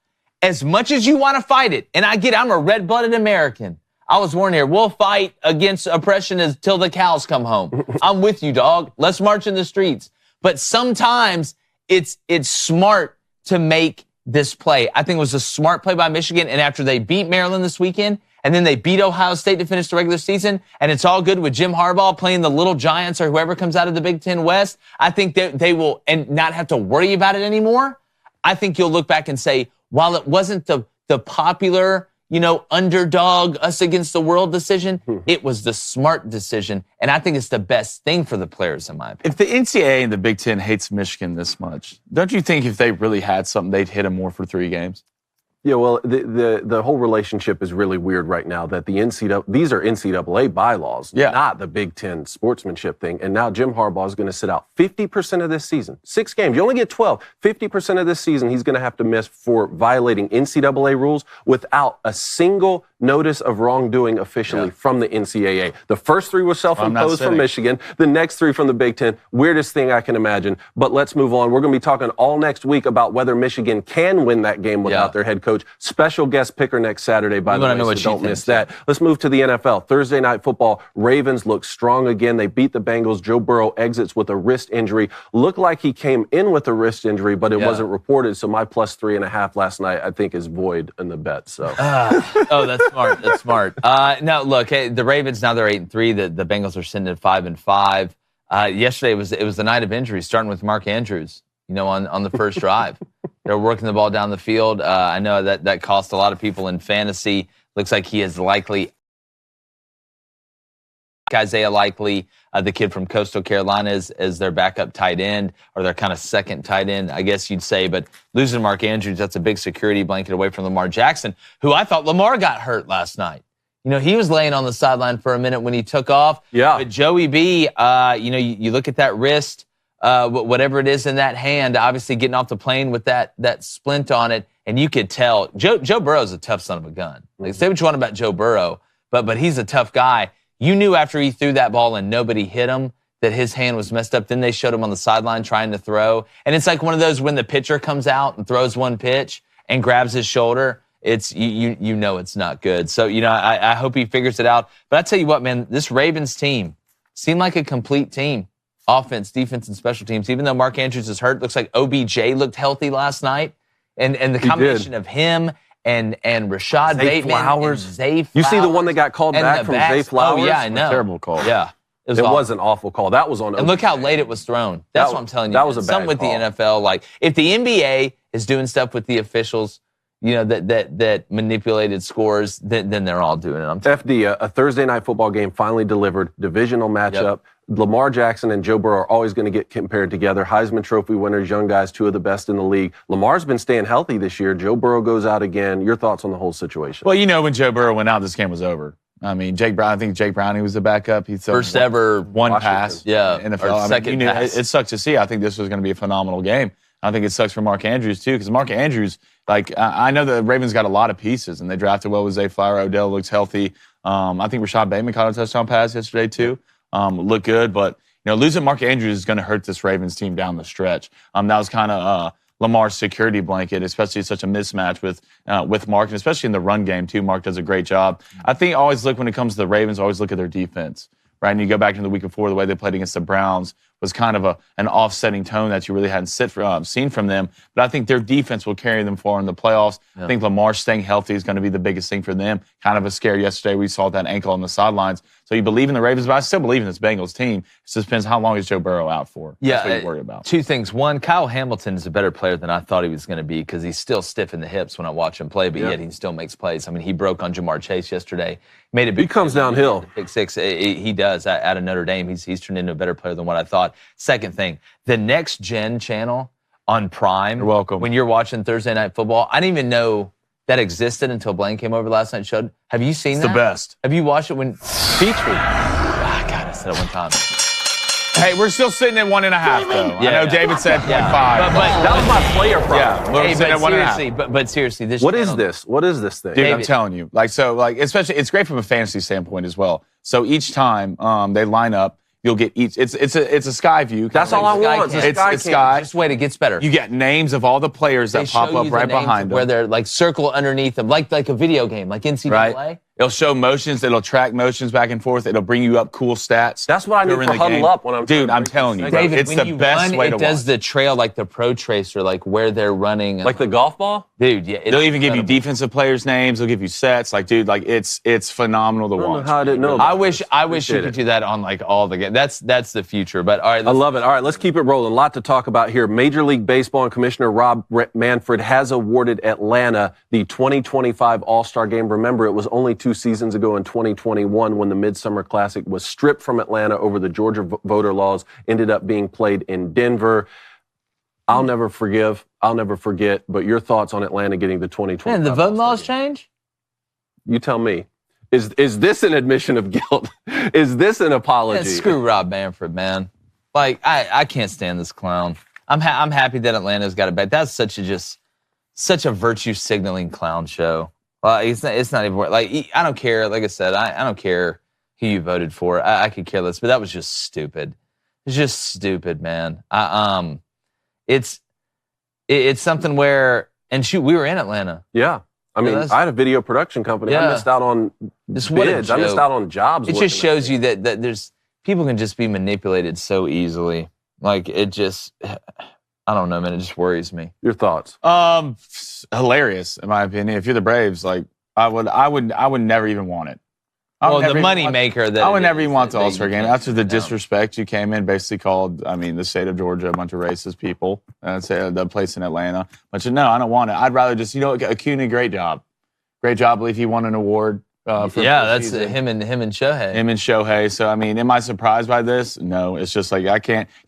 As much as you want to fight it, and I get it, I'm a red-blooded American. I was born here. We'll fight against oppression until the cows come home. I'm with you, dog. Let's march in the streets. But sometimes it's smart to make this play. I think it was a smart play by Michigan, and after they beat Maryland this weekend, and then they beat Ohio State to finish the regular season, and it's all good with Jim Harbaugh playing the Little Giants or whoever comes out of the Big Ten West, I think they will, and not have to worry about it anymore. I think you'll look back and say, while it wasn't the popular, underdog, us against the world decision, it was the smart decision, and I think it's the best thing for the players, in my opinion. If the NCAA and the Big Ten hates Michigan this much, don't you think if they really had something, they'd hit them more for 3 games? Yeah, well, the whole relationship is really weird right now that these are NCAA bylaws, not the Big Ten sportsmanship thing. And now Jim Harbaugh is going to sit out 50% of this season. 6 games. You only get 12. 50% of this season he's going to have to miss for violating NCAA rules without a single notice of wrongdoing officially from the NCAA. The first 3 were self-imposed from Michigan. The next 3 from the Big Ten. Weirdest thing I can imagine. But let's move on. We're going to be talking all next week about whether Michigan can win that game without their head coach. Special guest picker next Saturday, by the way, so don't miss that. Let's move to the NFL. Thursday Night Football. Ravens look strong again. They beat the Bengals. Joe Burrow exits with a wrist injury. Looked like he came in with a wrist injury, but it wasn't reported. So my plus 3.5 last night, I think, is void in the bet. So. That's smart. That's smart. No, look, the Ravens, now they're 8-3. The Bengals are sitting at 5-5. Yesterday it was the night of injuries, starting with Mark Andrews, on the first drive. They're working the ball down the field. I know that cost a lot of people in fantasy. Looks like he is likely. Isaiah Likely, the kid from Coastal Carolina, is their backup tight end, or their kind of second tight end, I guess you'd say. But losing Mark Andrews, that's a big security blanket away from Lamar Jackson, who I thought Lamar got hurt last night. He was laying on the sideline for a minute when he took off. Yeah. But Joey B, you look at that wrist, whatever it is in that hand, obviously getting off the plane with that splint on it, and you could tell Joe Burrow's a tough son of a gun. Like, say what you want about Joe Burrow, but he's a tough guy. You knew after he threw that ball and nobody hit him that his hand was messed up. Then they showed him on the sideline trying to throw, and it's like one of those when the pitcher comes out and throws one pitch and grabs his shoulder. It's it's not good. So I hope he figures it out. But I tell you what, man, this Ravens team seemed like a complete team. Offense, defense, and special teams. Even though Mark Andrews is hurt, looks like OBJ looked healthy last night. And the combination of him and Rashad Bateman Flowers. And Zay Flowers. You see the one that got called back from Zay Flowers? Oh, yeah, I know. Terrible call. Yeah. It was an awful call. That was on OBJ. And look how late it was thrown. That's what I'm telling you. That was a bad something with call. the NFL. Like, if the NBA is doing stuff with the officials, that manipulated scores, then they're all doing it. FD, a Thursday night football game finally delivered, divisional matchup. Yep. Lamar Jackson and Joe Burrow are always going to get compared together. Heisman Trophy winners, young guys, two of the best in the league. Lamar's been staying healthy this year. Joe Burrow goes out again. Your thoughts on the whole situation? Well, when Joe Burrow went out, this game was over. I mean, Jake Browning was the backup. He first ever one pass. Yeah, NFL. Second pass. It sucked to see. I think this was going to be a phenomenal game. I think it sucks for Mark Andrews, too, because Mark Andrews, I know the Ravens got a lot of pieces, and they drafted well with Zay Flower. Odell looks healthy. I think Rashad Bateman caught a touchdown pass yesterday, too. Looked good, but losing Mark Andrews is going to hurt this Ravens team down the stretch. That was kind of Lamar's security blanket, especially such a mismatch with Mark, and especially in the run game, too. Mark does a great job. I think when it comes to the Ravens, always look at their defense. Right, and you go back to the week before, the way they played against the Browns was kind of an offsetting tone that you really hadn't seen from them. But I think their defense will carry them far in the playoffs. Yeah. I think Lamar staying healthy is going to be the biggest thing for them. Kind of a scare yesterday. We saw that ankle on the sidelines. So you believe in the Ravens, but I still believe in this Bengals team. It just depends how long is Joe Burrow out for. Yeah, that's what you're worried about. Two things. One, Kyle Hamilton is a better player than I thought he was going to be because he's still stiff in the hips when I watch him play, but yet he still makes plays. I mean, he broke on Jamar Chase yesterday. Made a big. He comes downhill. Big six. He does out of Notre Dame. He's turned into a better player than what I thought. Second thing, the Next Gen channel on Prime. You're welcome. When you're watching Thursday Night Football, I didn't even know that existed until Blaine came over last night and showed. Have you seen that? It's the best. Have you watched it when featured? God, I said it one time. Hey, we're still sitting at 1.5, though. Yeah, I know David said 0.5. But that was my player problem. Yeah, we're sitting at 1.5. But seriously, this What is this thing? Dude, David. I'm telling you. Especially, it's great from a fantasy standpoint as well. So each time they line up, you'll get each. It's a sky view. That's all I want. It's sky. Just wait, it gets better. You get names of all the players that pop up right behind them, where they're like circle underneath them, like a video game, like NCAA. Right. It'll show motions. It'll track motions back and forth. It'll bring you up cool stats. That's what I need for huddle up when I'm. Dude, I'm telling you, David, it's the best way to watch. It does the trail like the Pro Tracer, like where they're running, like the golf ball. Dude, yeah. They'll even give you defensive players' names. They'll give you sets. It's phenomenal to watch. How I didn't know. I wish you could do that on like all the games. That's the future. But all right, I love it. All right, let's keep it rolling. A lot to talk about here. Major League Baseball and Commissioner Rob Manfred has awarded Atlanta the 2025 All-Star Game. Remember, it was only 2 seasons ago in 2021 when the Midsummer Classic was stripped from Atlanta over the Georgia voter laws, ended up being played in Denver. I'll never forget, but your thoughts on Atlanta getting the 2025 Man, the voting laws change? You tell me. Is this an admission of guilt? Is this an apology? Yeah, screw Rob Manfred, man. Like, I can't stand this clown. I'm happy that Atlanta's got it back. That's such a virtue signaling clown show. It's not even like, I don't care. Like I said, I don't care who you voted for. I could care less, but that was just stupid. It's just stupid, man. It's something where, and shoot, we were in Atlanta. Yeah. I mean, I had a video production company. Yeah. I missed out on bids. I missed out on jobs. It just shows you that there's people can just be manipulated so easily. Like, it just, I don't know, man. It just worries me. Your thoughts? Hilarious, in my opinion. If you're the Braves, like, I would never even want it. Well, the money maker. I would never even want the All-Star game. After the disrespect, you came in, basically called, the state of Georgia a bunch of racist people. Say the place in Atlanta. But no, I don't want it. I'd rather just, Acuna, great job. Great job. I believe he won an award. That's him and Shohei. Him and Shohei. So, am I surprised by this? No. It's just like,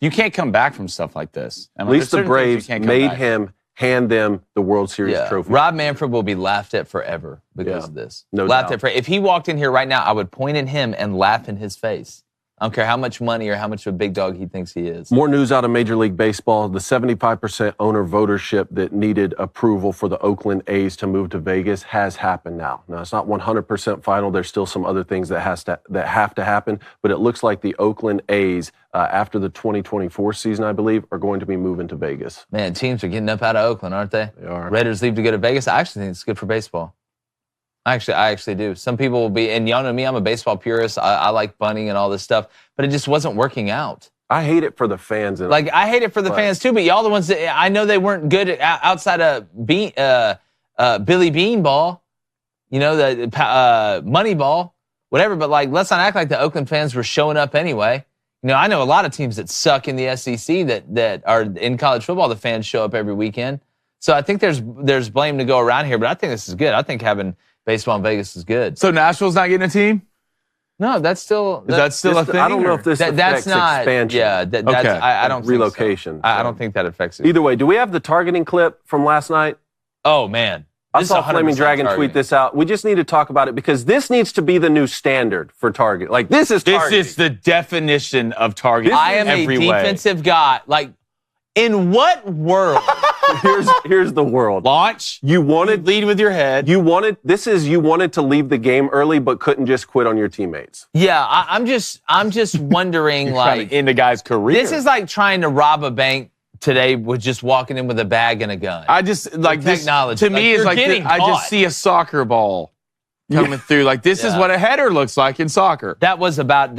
you can't come back from stuff like this. At least the Braves made him hand them the World Series trophy. Rob Manfred will be laughed at forever because of this. No laughed doubt. at forever. If he walked in here right now, I would point at him and laugh in his face. I don't care how much money or how much of a big dog he thinks he is. More news out of Major League Baseball. The 75% owner votership that needed approval for the Oakland A's to move to Vegas has happened now. Now, it's not 100% final. There's still some other things that have to happen, but it looks like the Oakland A's, after the 2024 season, I believe, are going to be moving to Vegas. Man, teams are getting up out of Oakland, aren't they? They are. Raiders leave to go to Vegas. I actually think it's good for baseball. I actually do. Some people will be, and y'all know me, I'm a baseball purist. I like bunting and all this stuff, but it just wasn't working out. I hate it for the fans. I hate it for the fans too, but y'all the ones that, I know they weren't good outside of Billy Beanball, the Moneyball, whatever, but let's not act like the Oakland fans were showing up anyway. I know a lot of teams that suck in the SEC that are in college football, the fans show up every weekend. So I think there's blame to go around here, but I think this is good. I think having baseball in Vegas is good. So Nashville's not getting a team? No, that's still Is that still a thing? I don't know if this affects expansion. Yeah, that's, I don't relocation. Think so. I don't think that affects it. Either way, do we have the targeting clip from last night? Oh man, I saw Flaming Dragon tweet this out. We just need to talk about it because this needs to be the new standard for target. Like this is targeting. This is the definition of targeting. I am a defensive guy. Like, in what world? Here's the world. Launch. You wanted lead with your head. You wanted to leave the game early, but couldn't just quit on your teammates. Yeah, I'm just wondering, like, in the guy's career. This is like trying to rob a bank today with just walking in with a bag and a gun. I just like this, technology. to me, is like I just see a soccer ball coming through. Like this is what a header looks like in soccer. That was about.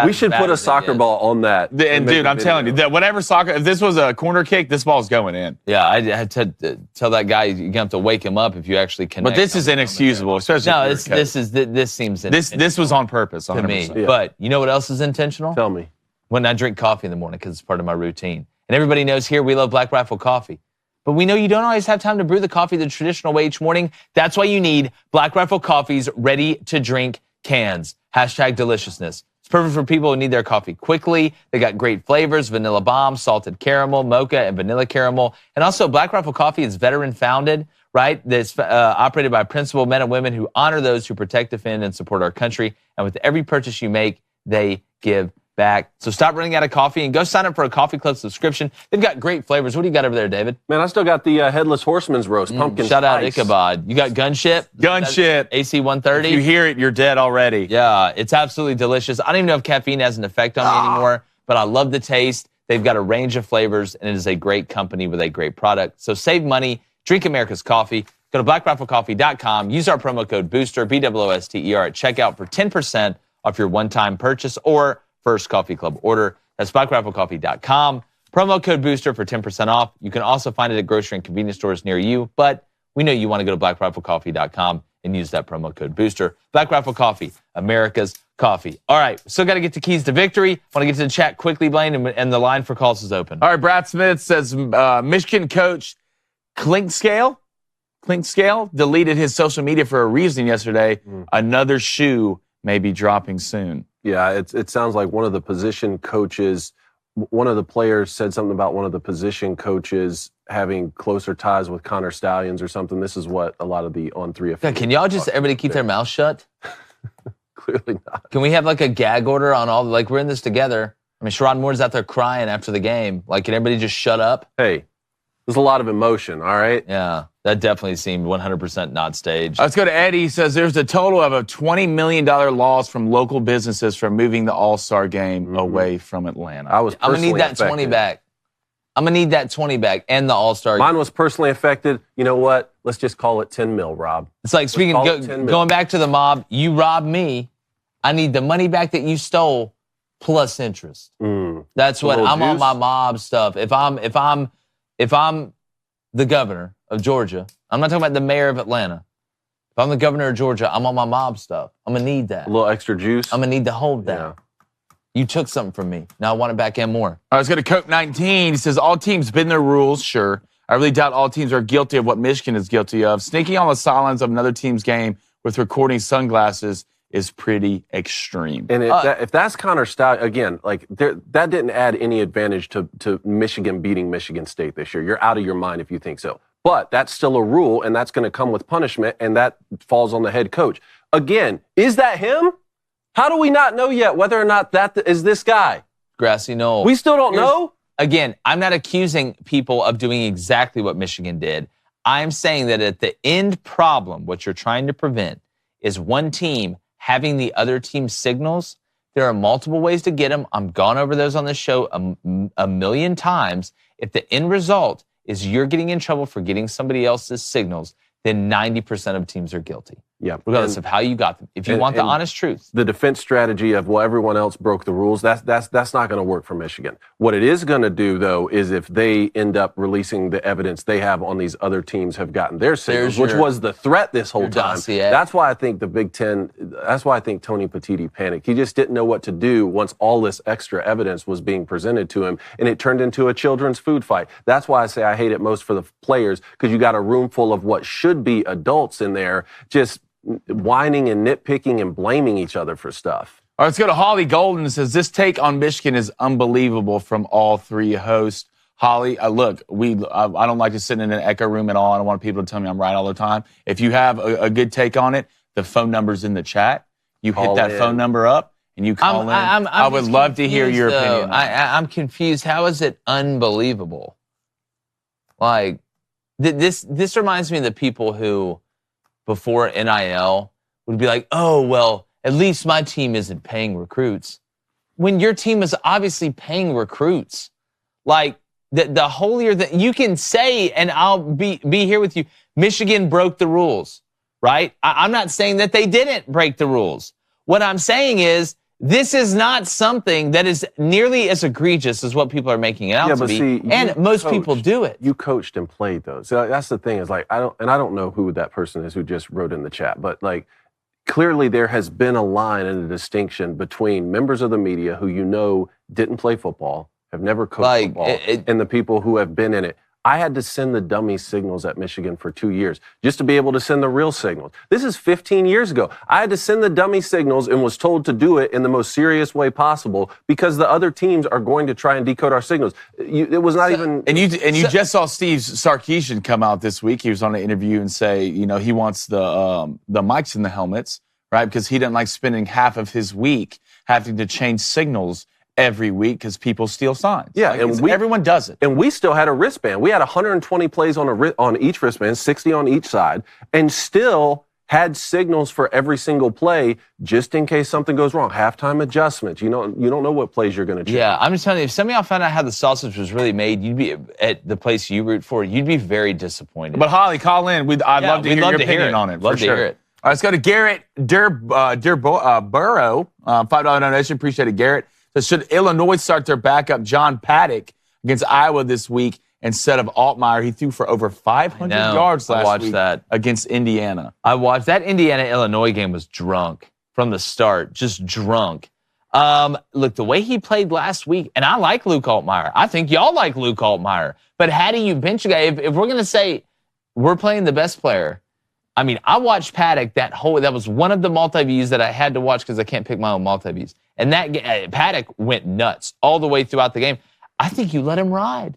We should put a soccer ball on that. And dude, I'm telling you that whatever soccer, if this was a corner kick, this ball's going in. Yeah, I had to tell that guy you're gonna have to wake him up if you actually connect. But this is inexcusable, especially. No, this seems this was on purpose 100%. to me. Yeah. But you know what else is intentional? Tell me. When I drink coffee in the morning because it's part of my routine. And everybody knows here we love Black Rifle coffee. But we know you don't always have time to brew the coffee the traditional way each morning. That's why you need Black Rifle Coffee's ready-to-drink cans. #deliciousness. It's perfect for people who need their coffee quickly. They got great flavors, vanilla bomb, salted caramel, mocha, and vanilla caramel. And also, Black Rifle Coffee is veteran-founded, right? That's operated by principled men and women who honor those who protect, defend, and support our country. And with every purchase you make, they give back. So stop running out of coffee and go sign up for a Coffee Club subscription. They've got great flavors. What do you got over there, David? Man, I still got the Headless Horseman's roast, pumpkin Shout out spice. Ichabod. You got Gunship? Gunship. AC 130? If you hear it, you're dead already. Yeah, it's absolutely delicious. I don't even know if caffeine has an effect on me anymore, but I love the taste. They've got a range of flavors, and it is a great company with a great product. So save money. Drink America's coffee. Go to blackriflecoffee.com. Use our promo code BOOSTER, BOOSTER, at checkout for 10% off your one-time purchase or first Coffee Club order. That's blackriflecoffee.com. Promo code BOOSTER for 10% off. You can also find it at grocery and convenience stores near you, but we know you want to go to blackriflecoffee.com and use that promo code BOOSTER. Black Rifle Coffee, America's coffee. All right, still got to get to keys to victory. Want to get to the chat quickly, Blaine, and the line for calls is open. All right, Brad Smith says Michigan coach Clinkscale deleted his social media for a reason yesterday. Another shoe may be dropping soon. Yeah, it sounds like one of the position coaches, one of the players said something about one of the position coaches having closer ties with Connor Stallions or something. This is what a lot of the On3 officials. Can y'all just everybody keep their mouth shut? Clearly not. Can we have like a gag order on all, like we're in this together. I mean, Sherrod Moore's out there crying after the game. Like, can everybody just shut up? Hey, there's a lot of emotion, all right? Yeah, that definitely seemed 100% not staged. Let's go to Eddie. He says there's a total of a $20 million loss from local businesses for moving the All-Star game away from Atlanta. I'm going to need that 20 back. I'm going to need that 20 back and the All-Star game. Mine was personally affected. You know what? Let's just call it 10 mil, Rob. It's like, going back to the mob, you robbed me. I need the money back that you stole plus interest. That's what I'm on my mob stuff. If I'm the governor of Georgia, I'm not talking about the mayor of Atlanta. If I'm the governor of Georgia, I'm on my mob stuff. I'm going to need that. A little extra juice. I'm going to need to hold that. Yeah. You took something from me. Now I want it back and more. I was going to Coke 19. He says, all teams bend their rules, sure. I really doubt all teams are guilty of what Michigan is guilty of. Sneaking on the sidelines of another team's game with recording sunglasses is pretty extreme. And if that's Connor Stallions, again, like that didn't add any advantage to Michigan beating Michigan State this year. You're out of your mind if you think so. But that's still a rule, and that's going to come with punishment, and that falls on the head coach. Again, is that him? How do we not know yet whether or not that is this guy? Grassy Knoll. We still don't know? Again, I'm not accusing people of doing exactly what Michigan did. I'm saying that at the end problem, what you're trying to prevent is one team having the other team's signals. There are multiple ways to get them. I've gone over those on the show a million times. If the end result is you're getting in trouble for getting somebody else's signals, then 90% of teams are guilty. Yeah. regardless of how you got them. If you want the honest truth. The defense strategy of, well, everyone else broke the rules, that's not going to work for Michigan. What it is going to do, though, is if they end up releasing the evidence they have on these other teams have gotten their signals, which was the threat this whole time. Dossier. That's why I think the Big Ten, that's why I think Tony Petitti panicked. He just didn't know what to do once all this extra evidence was being presented to him, and it turned into a children's food fight. That's why I say I hate it most for the players, because you got a room full of what should be adults in there just whining and nitpicking and blaming each other for stuff. All right, let's go to Holly Golden. It says, this take on Michigan is unbelievable from all three hosts. Holly, look, I don't like to sit in an echo room at all. I don't want people to tell me I'm right all the time. If you have a good take on it, the phone number's in the chat. You hit that phone number up and you call in. I would love to hear your opinion. I'm confused. How is it unbelievable? Like, this reminds me of the people who, before NIL, would be like, oh, well, at least my team isn't paying recruits. When your team is obviously paying recruits. Like, the holier that you can say, and I'll be here with you, Michigan broke the rules, right? I'm not saying that they didn't break the rules. What I'm saying is, this is not something that is nearly as egregious as what people are making it out to be. See, and most people do it. You coached and played those. So that's the thing is, like, I don't know who that person is who just wrote in the chat, but like, clearly there has been a line and a distinction between members of the media who didn't play football, have never coached football, and the people who have been in it. I had to send the dummy signals at Michigan for 2 years just to be able to send the real signals. This is 15 years ago. I had to send the dummy signals and was told to do it in the most serious way possible because the other teams are going to try and decode our signals. It was not even... And you just saw Steve Sarkisian come out this week. He was on an interview and say, he wants the mics in the helmets, right? Because he didn't like spending half of his week having to change signals every week because people steal signs. Yeah, and everyone does it. And we still had a wristband. We had 120 plays on each wristband, 60 on each side, and still had signals for every single play just in case something goes wrong. Halftime adjustments. You don't know what plays you're going to change. Yeah, I'm just telling you, if some of y'all found out how the sausage was really made, you'd be at the place you root for, you'd be very disappointed. But Holly, call in. I'd love to hear your opinion on it. Love to hear it. All right, let's go to Garrett Burrow. $5 donation. Appreciate it, Garrett. So should Illinois start their backup John Paddock against Iowa this week instead of Altmaier? He threw for over 500 yards last week against Indiana. I watched that Indiana-Illinois game. Was drunk from the start, just drunk. Look, the way he played last week, and I like Luke Altmaier. I think y'all like Luke Altmaier. But how do you bench a guy? If we're going to say we're playing the best player, I mean, I watched Paddock that was one of the multi-views that I had to watch because I can't pick my own multi-views. And that Paddock went nuts all the way throughout the game. I think you let him ride.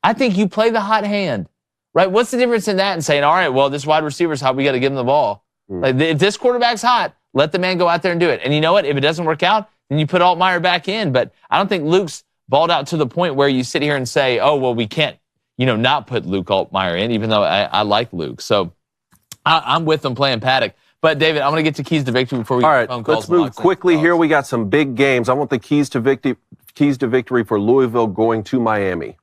I think you play the hot hand, right? What's the difference in that and saying, all right, well, this wide receiver's hot, we got to give him the ball. Like, if this quarterback's hot, let the man go out there and do it. And you know what? If it doesn't work out, then you put Altmaier back in. But I don't think Luke's balled out to the point where you sit here and say, oh, well, we can't, not put Luke Altmaier in, even though I like Luke. So I'm with them playing Paddock. But, David, I'm going to get to keys to victory before we get phone calls. Let's move quickly here. We got some big games. I want the keys to victory for Louisville going to Miami.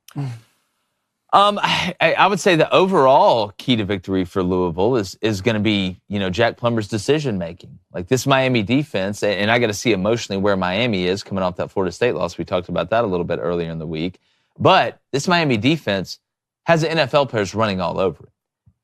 I would say the overall key to victory for Louisville is going to be, Jack Plummer's decision-making. Like, this Miami defense, and I got to see emotionally where Miami is coming off that Florida State loss. We talked about that a little bit earlier in the week. But this Miami defense has the NFL players running all over it.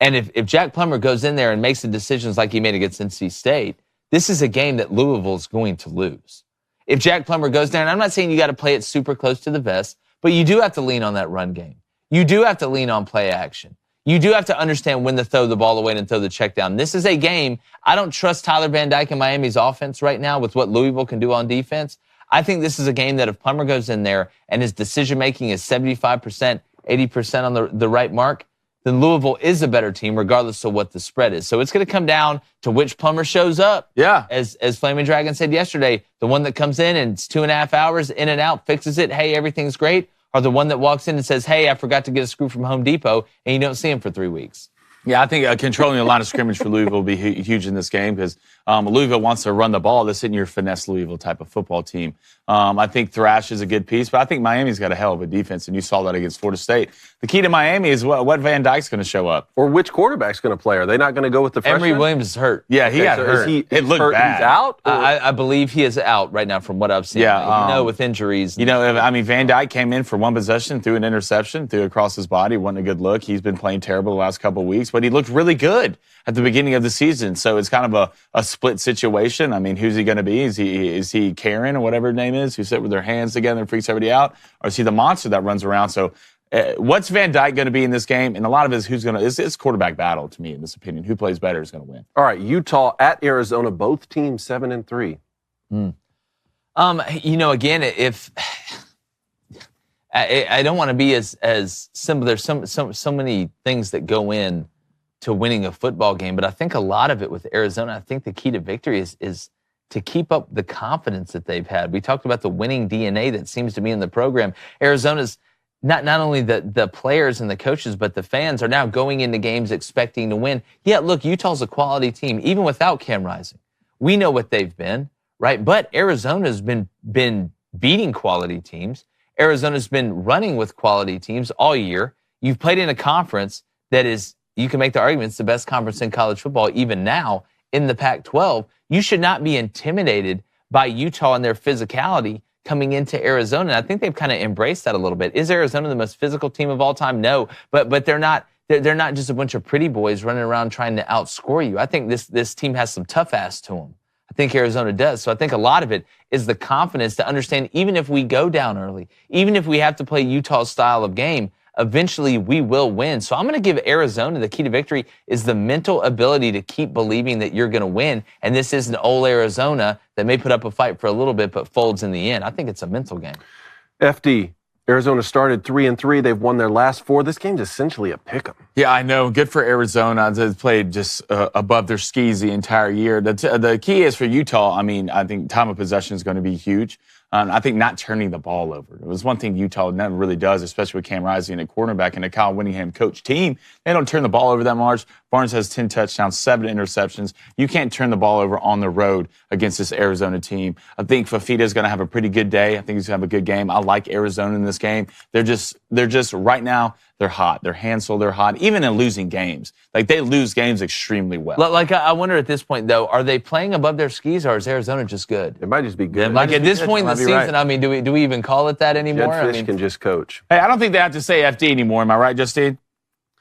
And if Jack Plummer goes in there and makes the decisions like he made against NC State, this is a game that Louisville is going to lose. If Jack Plummer goes there, and I'm not saying you got to play it super close to the vest, but you do have to lean on that run game. You do have to lean on play action. You do have to understand when to throw the ball away and throw the check down. This is a game. I don't trust Tyler Van Dyke and Miami's offense right now with what Louisville can do on defense. I think this is a game that if Plummer goes in there and his decision-making is 75%, 80% on the right mark, then Louisville is a better team regardless of what the spread is. So it's going to come down to which Plummer shows up. Yeah. As Flaming Dragon said yesterday, the one that comes in and it's 2.5 hours in and out, fixes it, hey, everything's great, or the one that walks in and says, hey, I forgot to get a screw from Home Depot, and you don't see him for 3 weeks. Yeah, I think controlling the line of scrimmage for Louisville will be huge in this game because Louisville wants to run the ball. This isn't your finesse Louisville type of football team. I think Thrash is a good piece, but I think Miami's got a hell of a defense, and you saw that against Florida State. The key to Miami is what Van Dyke's going to show up. Or which quarterback's going to play. Are they not going to go with the freshman? Emery Williams is hurt. Yeah, he got hurt. It looked bad. He's out? I believe he is out right now from what I've seen. Yeah, with injuries. Van Dyke came in for one possession, threw an interception, threw across his body, wasn't a good look. He's been playing terrible the last couple of weeks, but he looked really good at the beginning of the season. So it's kind of a split situation. I mean, who's he going to be? Is he Karen or whatever his name is, who sit with their hands together and freaks everybody out? Or is he the monster that runs around? So what's Van Dyke going to be in this game? And a lot of it is it's quarterback battle to me, in this opinion. Who plays better is going to win. All right, Utah at Arizona, both teams 7-3. Again, if I don't want to be as simple. There's so many things that go in to winning a football game, but I think a lot of it with Arizona, I think the key to victory is to keep up the confidence that they've had. We talked about the winning DNA that seems to be in the program. Arizona's not only the players and the coaches, but the fans are now going into games expecting to win. Yeah, look, Utah's a quality team, even without Cam Rising. We know what they've been, right? But Arizona's been beating quality teams. Arizona's been running with quality teams all year. You've played in a conference that is, you can make the argument, it's the best conference in college football, even now in the Pac-12. You should not be intimidated by Utah and their physicality coming into Arizona. And I think they've kind of embraced that a little bit. Is Arizona the most physical team of all time? No, but they're not. They're not just a bunch of pretty boys running around trying to outscore you. I think this team has some tough ass to them. I think Arizona does. So I think a lot of it is the confidence to understand, even if we go down early, even if we have to play Utah's style of game, eventually we will win. So I'm going to give Arizona the key to victory is the mental ability to keep believing that you're going to win. And this isn't old Arizona that may put up a fight for a little bit but folds in the end. I think it's a mental game. FD, Arizona started 3-3. They've won their last 4. This game's essentially a pick'em. Yeah, I know. Good for Arizona. They've played just above their skis the entire year. The key is for Utah, I think time of possession is going to be huge. I think not turning the ball over. It was one thing Utah never really does, especially with Cam Rising at quarterback and a Kyle Whittingham coach team. They don't turn the ball over that much. Barnes has 10 touchdowns, 7 interceptions. You can't turn the ball over on the road against this Arizona team. I think Fafita's going to have a pretty good day. I think he's going to have a good game. I like Arizona in this game. They're just right now, they're hot. They're Hansel, they're hot, even in losing games. Like, they lose games extremely well. Like, I wonder at this point, though, are they playing above their skis or is Arizona just good? It might just be good. Like, at this point in the season, right. Do we even call it that anymore? Jed Fish can just coach. Hey, I don't think they have to say FD anymore. Am I right, Justine?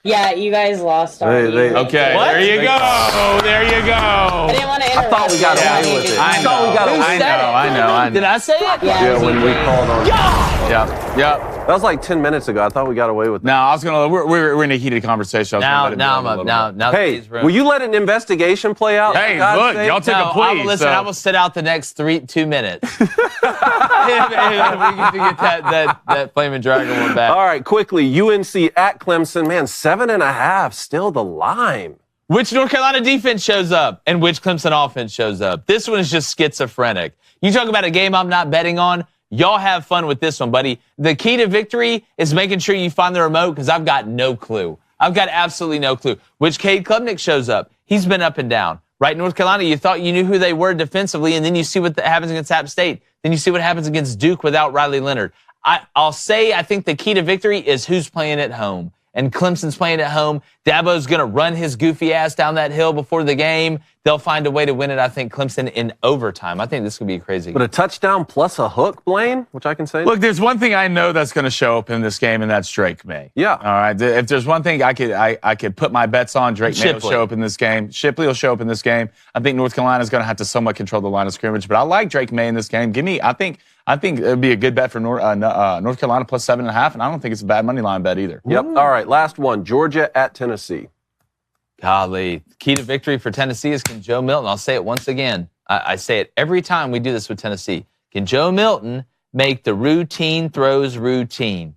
Yeah, you guys lost already. Okay, what? There you go. There you go. I didn't want to interrupt. I thought we got away with it. I know. Did I say it? Yeah, when we called on. Yep. That was like 10 minutes ago. I thought we got away with it. No, we're in a heated conversation. Hey, will you let an investigation play out? Hey, look, y'all take a plea. Listen, I will sit out the next 2 minutes. if we can get that Flaming Dragon one back. All right, quickly, UNC at Clemson. Man, 7.5, still the line. Which North Carolina defense shows up and which Clemson offense shows up? This one is just schizophrenic. You talk about a game I'm not betting on. Y'all have fun with this one, buddy. The key to victory is making sure you find the remote because I've got no clue. I've got absolutely no clue. Which Cade Klubnik shows up. He's been up and down. Right, North Carolina, you thought you knew who they were defensively, and then you see what happens against App State. Then you see what happens against Duke without Riley Leonard. I'll say I think the key to victory is who's playing at home. And Clemson's playing at home. Dabo's going to run his goofy ass down that hill before the game. They'll find a way to win it, I think, Clemson in overtime. I think this could be crazy. But a touchdown plus a hook, Blaine, which I can say. Look, there's one thing I know that's going to show up in this game, and that's Drake May. Yeah. All right. If there's one thing I could put my bets on, Drake May will show up in this game. Shipley will show up in this game. I think North Carolina's going to have to somewhat control the line of scrimmage, but I like Drake May in this game. I think it would be a good bet for North Carolina plus 7.5, and I don't think it's a bad money line bet either. Yep. All right, last one, Georgia at Tennessee. Golly. Key to victory for Tennessee is can Joe Milton, I'll say it once again. I say it every time we do this with Tennessee. Can Joe Milton make the routine throws routine?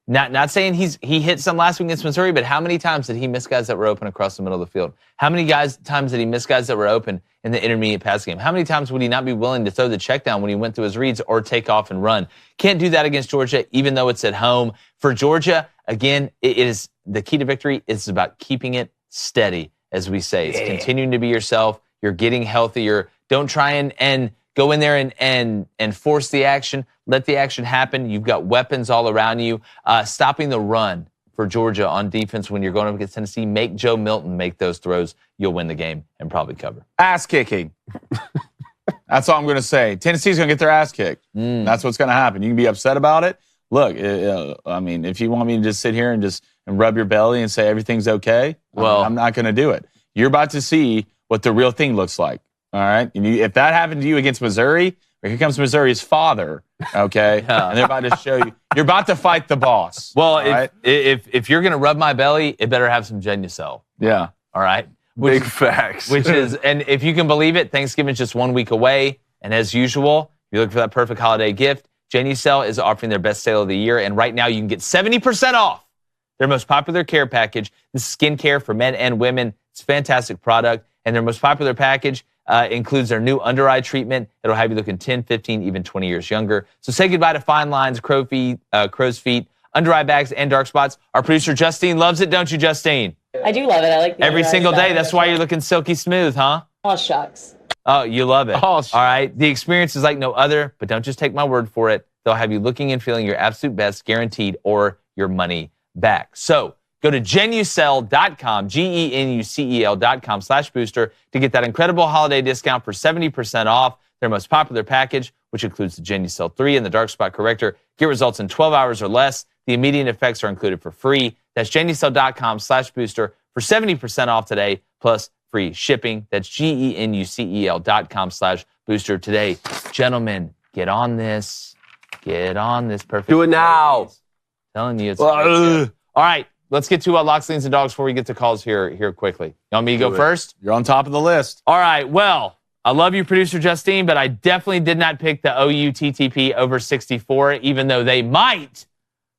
Not saying he hit some last week against Missouri, but how many times did he miss guys that were open across the middle of the field? How many times did he miss guys that were open in the intermediate pass game? How many times would he not be willing to throw the check down when he went through his reads or take off and run? Can't do that against Georgia, even though it's at home. For Georgia, again, it is the key to victory is about keeping it steady, as we say. It's continuing to be yourself. You're getting healthier. Don't try and go in there and force the action. Let the action happen. You've got weapons all around you. Stopping the run for Georgia on defense when you're going up against Tennessee. Make Joe Milton make those throws. You'll win the game and probably cover. Ass kicking. That's all I'm going to say. Tennessee's going to get their ass kicked. That's what's going to happen. You can be upset about it. Look, I mean, if you want me to just sit here and rub your belly and say everything's okay, well, I'm not going to do it. You're about to see what the real thing looks like. All right? And if that happened to you against Missouri, here comes Missouri's father, okay? And they're about to show you. You're about to fight the boss. Well, if you're going to rub my belly, it better have some Genucel. Yeah. All right? Big facts. And if you can believe it, Thanksgiving's just 1 week away. And as usual, you're looking for that perfect holiday gift. Genucel is offering their best sale of the year. And right now, you can get 70% off their most popular care package. This is skincare for men and women. It's a fantastic product. And their most popular package includes their new under-eye treatment. It'll have you looking 10, 15, even 20 years younger. So say goodbye to fine lines, crow's feet, under-eye bags, and dark spots. Our producer, Justine, loves it, don't you, Justine? I do love it. I like the Every single day. That's why you're looking silky smooth, huh? Oh, shucks. Oh, you love it. Oh, all right. The experience is like no other, but don't just take my word for it. They'll have you looking and feeling your absolute best, guaranteed, or your money back. So go to Genucel.com, GENUCEL.com/booster to get that incredible holiday discount for 70% off their most popular package, which includes the Genucel 3 and the Dark Spot Corrector. Get results in 12 hours or less. The immediate effects are included for free. That's Genucel.com/booster for 70% off today, plus free shipping. That's GENUCEL.com/booster today. Gentlemen, get on this. Get on this. Perfect. Do it now. Telling you it's all right. Let's get to locks, leans, and dogs before we get to calls here quickly. You want me to go first? You're on top of the list. All right. Well, I love you, producer Justine, but I definitely did not pick the OU TTP over 64, even though they might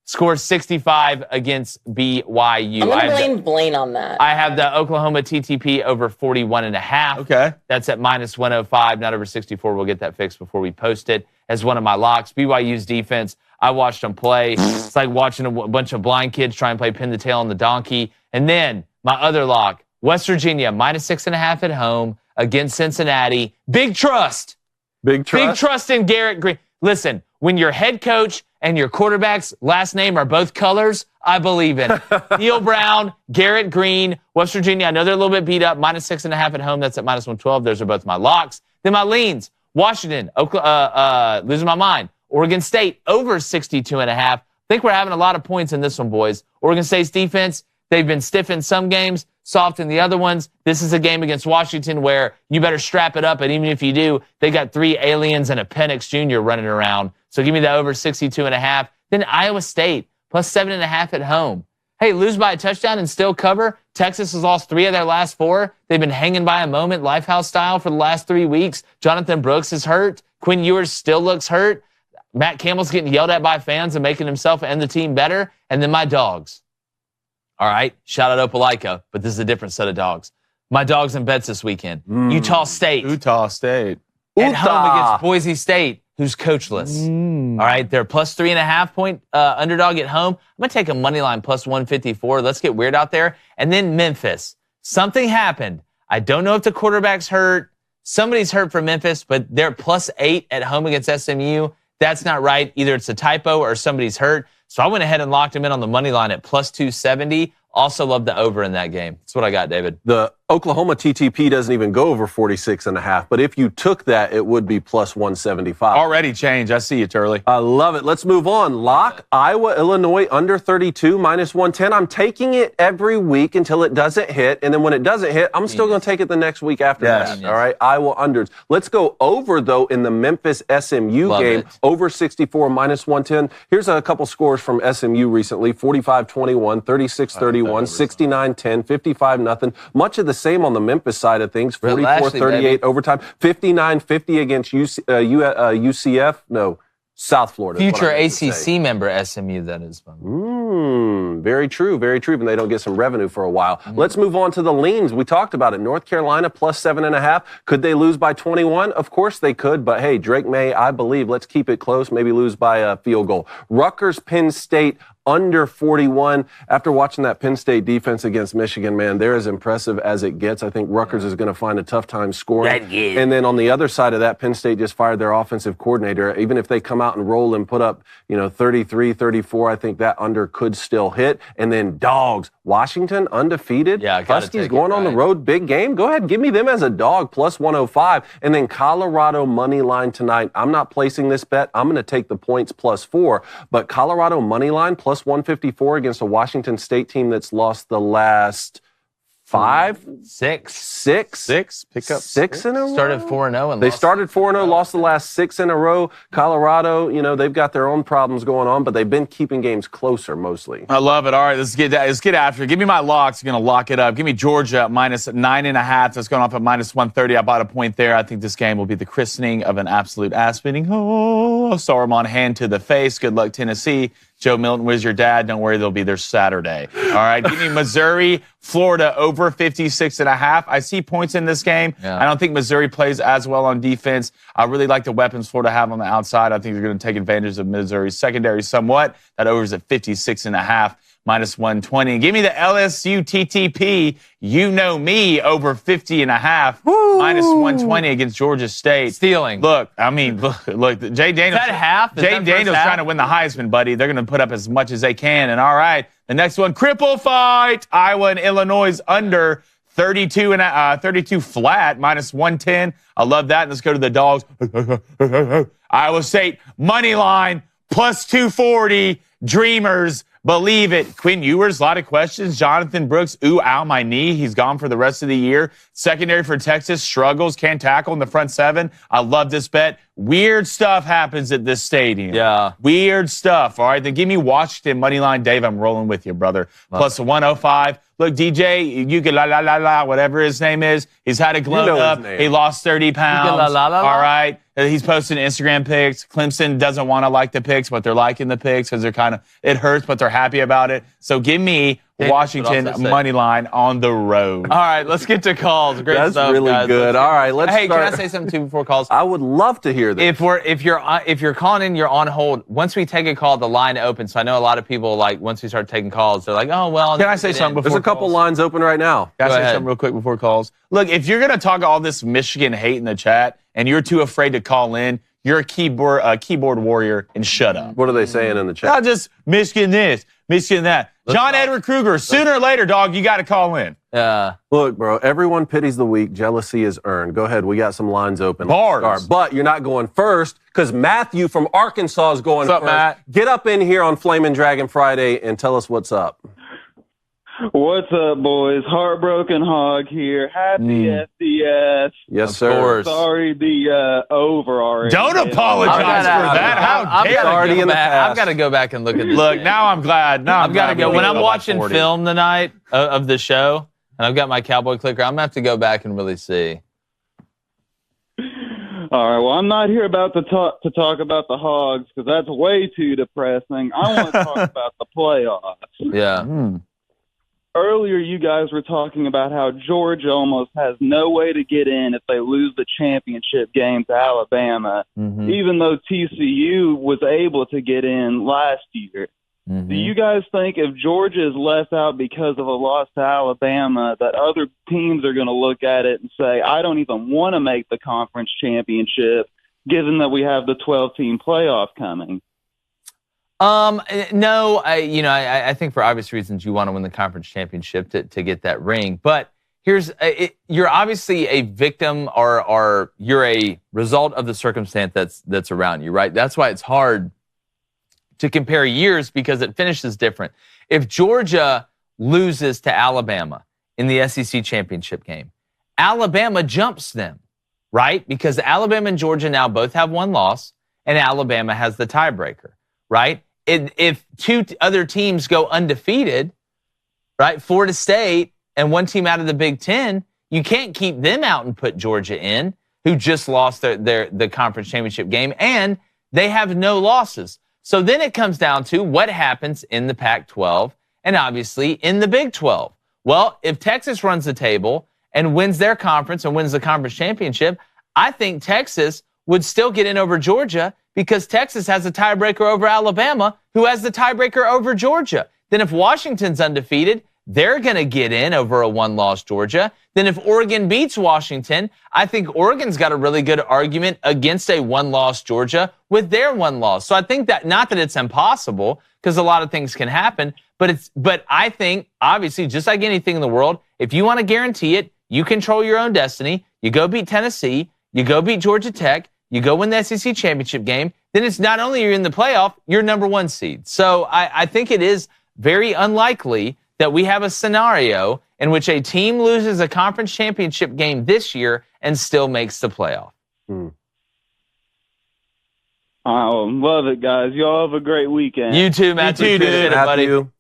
score 65 against BYU. I'm going to blame Blaine on that. I have the Oklahoma TTP over 41.5. Okay. That's at -105, not over 64. We'll get that fixed before we post it as one of my locks. BYU's defense, I watched them play. It's like watching a bunch of blind kids try and play pin the tail on the donkey. And then my other lock, West Virginia, -6.5 at home against Cincinnati. Big trust. Big trust? Big trust in Garrett Green. Listen, when your head coach and your quarterback's last name are both colors, I believe in it. Neil Brown, Garrett Green, West Virginia. I know they're a little bit beat up. -6.5 at home. That's at -112. Those are both my locks. Then my leans. Washington, losing my mind. Oregon State, over 62.5. I think we're having a lot of points in this one, boys. Oregon State's defense, they've been stiff in some games, soft in the other ones. This is a game against Washington where you better strap it up, and even if you do, they got 3 aliens and a Penix Jr. running around. So give me that over 62.5. Then Iowa State, +7.5 at home. Hey, lose by a touchdown and still cover. Texas has lost 3 of their last 4. They've been hanging by a moment, Lifehouse style, for the last 3 weeks. Jonathan Brooks is hurt. Quinn Ewers still looks hurt. Matt Campbell's getting yelled at by fans and making himself and the team better. And then my dogs. All right, shout out Opelika, but this is a different set of dogs. My dogs and bets this weekend. Utah State. Utah State. At home against Boise State, who's coachless. All right, they're +3.5 point underdog at home. I'm going to take a money line +154. Let's get weird out there. And then Memphis. Something happened. I don't know if the quarterback's hurt. Somebody's hurt for Memphis, but they're +8 at home against SMU. That's not right. Either it's a typo or somebody's hurt. So I went ahead and locked him in on the money line at +270. Also love the over in that game. That's what I got, David. The Oklahoma TTP doesn't even go over 46.5, but if you took that, it would be +175. Already changed. I see you, Turley. I love it. Let's move on. Lock Iowa, Illinois, under 32, -110. I'm taking it every week until it doesn't hit, and then when it doesn't hit, I'm still going to take it the next week after that. All right, Iowa unders. Let's go over, though, in the Memphis SMU game, over 64, -110. Here's a couple scores from SMU recently, 45-21, 36-31, 69-10, 55-0. Much of the same on the Memphis side of things, 44-38 overtime, 59-50 against UCF. No, South Florida. Future ACC member SMU, that is fun. Very true, very true. And they don't get some revenue for a while. Let's move on to the leans. We talked about it. North Carolina +7.5. Could they lose by 21? Of course they could. But hey, Drake May, I believe. Let's keep it close. Maybe lose by a field goal. Rutgers, Penn State, under 41. After watching that Penn State defense against Michigan, man, they're as impressive as it gets. I think Rutgers is going to find a tough time scoring. And then on the other side of that, Penn State just fired their offensive coordinator. Even if they come out and roll and put up, 33, 34, I think that under could still hit. And then dogs, Washington undefeated. Yeah, Huskies going on the road, big game. Go ahead, give me them as a dog plus 105. And then Colorado money line tonight. I'm not placing this bet. I'm going to take the points plus 4. But Colorado money line plus 154 against a Washington State team that's lost the last 6 Pick up 6 in a row. Started 4-0 and They started 4-0, lost the last 6 in a row. Colorado, they've got their own problems going on, but they've been keeping games closer mostly. I love it. All right, let's get after it. Give me my locks. I'm going to lock it up. Give me Georgia at minus 9.5. That's going off at minus 130. I bought a point there. I think this game will be the christening of an absolute ass-beating. Storm on hand to the face. Good luck, Tennessee. Joe Milton, where's your dad? Don't worry, they'll be there Saturday. All right, give me Missouri, Florida over 56.5. I see points in this game. Yeah. I don't think Missouri plays as well on defense. I really like the weapons Florida have on the outside. I think they're going to take advantage of Missouri's secondary somewhat. That over is at 56.5. Minus 120. And give me the LSU TTP. You know me over 50.5. Minus 120 against Georgia State. Stealing. Look, Jay Daniels. Is that half? Jay Daniels trying to win the Heisman, buddy. They're going to put up as much as they can. And all right, the next one, cripple fight. Iowa and Illinois under 32 flat, minus 110. I love that. Let's go to the dogs. Iowa State money line plus 240. Dreamers. Believe it. Quinn Ewers, a lot of questions. Jonathan Brooks, ow, my knee. He's gone for the rest of the year. Secondary for Texas, struggles, can't tackle in the front 7. I love this bet. Weird stuff happens at this stadium. Yeah. Weird stuff. All right, then give me Washington moneyline. Dave, I'm rolling with you, brother. Plus 105. Look, DJ, you can whatever his name is. He's had a glow up. He lost 30 pounds. All right. He's posting Instagram pics. Clemson doesn't want to like the pics, but they're liking the pics because it hurts, but they're happy about it. So give me Washington money line on the road. All right, let's get to calls. Great That's stuff, really guys. good. All right, let's start. Hey, start. can I say something too before calls? I would love to hear this. If you're calling in, you're on hold. Once we take a call, the line opens. So I know a lot of people once we start taking calls, they're like, oh well. Can I say something before? There's a couple lines open right now. Can I say something real quick before calls? Look, if you're gonna talk all this Michigan hate in the chat and you're too afraid to call in, you're a keyboard warrior and shut up. What are they saying in the chat? Not just Michigan this, Michigan that. John Edward Kruger, sooner or later, dog, you got to call in. Look, bro, everyone pities the weak. Jealousy is earned. Go ahead. We got some lines open. Bars. But you're not going first because Matthew from Arkansas is going first. What's up, Matt? Get up in here on Flamin' Dragon Friday and tell us what's up. What's up, boys? Heartbroken Hog here. Happy FDS. Yes, sir. Sorry, the over already. Don't apologize for that. How dare you? I've got to go back and look at this. Look, now I'm glad. Now I've got to go. When I'm watching film tonight of the show, and I've got my cowboy clicker, I'm going to have to go back and really see. All right, well, I'm not here about to talk about the Hogs because that's way too depressing. I want to talk about the playoffs. Yeah. Earlier, you guys were talking about how Georgia almost has no way to get in if they lose the championship game to Alabama, even though TCU was able to get in last year. Do you guys think if Georgia is left out because of a loss to Alabama, that other teams are going to look at it and say, I don't even want to make the conference championship, given that we have the 12-team playoff coming? No, I think for obvious reasons you want to win the conference championship to get that ring. But here's you're obviously a victim or you're a result of the circumstance that's around you, right? That's why it's hard to compare years because it finishes different. If Georgia loses to Alabama in the SEC championship game, Alabama jumps them, right? Because Alabama and Georgia now both have one loss, and Alabama has the tiebreaker, right? If two other teams go undefeated, right, Florida State and one team out of the Big Ten, you can't keep them out and put Georgia in, who just lost the conference championship game, and they have no losses. So then it comes down to what happens in the Pac-12 and obviously in the Big 12. Well, if Texas runs the table and wins their conference and wins the conference championship, I think Texas would still get in over Georgia because Texas has a tiebreaker over Alabama, who has the tiebreaker over Georgia. Then if Washington's undefeated, they're going to get in over a one-loss Georgia. Then if Oregon beats Washington, I think Oregon's got a really good argument against a one-loss Georgia with their one loss. So I think that, not that it's impossible, because a lot of things can happen, but I think, obviously, just like anything in the world, if you want to guarantee it, you control your own destiny. You go beat Tennessee, you go beat Georgia Tech, you go win the SEC championship game, then it's not only you're in the playoff, you're number 1 seed. So I think it is very unlikely that we have a scenario in which a team loses a conference championship game this year and still makes the playoff. Oh, love it, guys. Y'all have a great weekend. You too, Matthew. You too, Appreciate it, buddy. Matthew.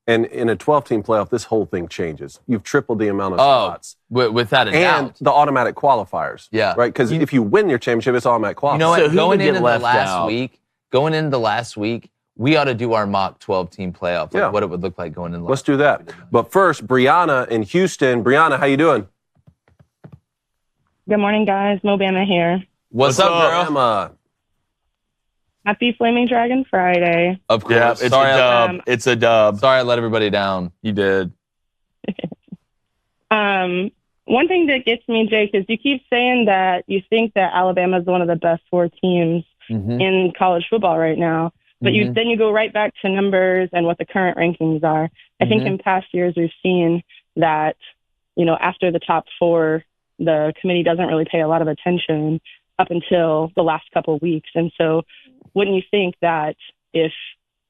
And in a 12-team playoff, this whole thing changes. You've tripled the amount of spots. Without a doubt. And the automatic qualifiers. Yeah. Right? Because if you win your championship, it's automatic qualifiers. You know what? So who going would get into the left last out? week, we ought to do our mock 12-team playoff, like what it would look like going in. Let's do that. But first, Brianna in Houston. Brianna, how you doing? Good morning, guys. Mo Bama here. What's up, girl? Emma. Happy Flaming Dragon Friday. Of course. Yeah, it's Sorry, a dub. It's a dub. Sorry I let everybody down. You did. One thing that gets me, Jake, is you keep saying that you think that Alabama is one of the best 4 teams in college football right now. But then you go right back to numbers and what the current rankings are. I think in past years we've seen that, after the top 4, the committee doesn't really pay a lot of attention up until the last couple of weeks. And so wouldn't you think that if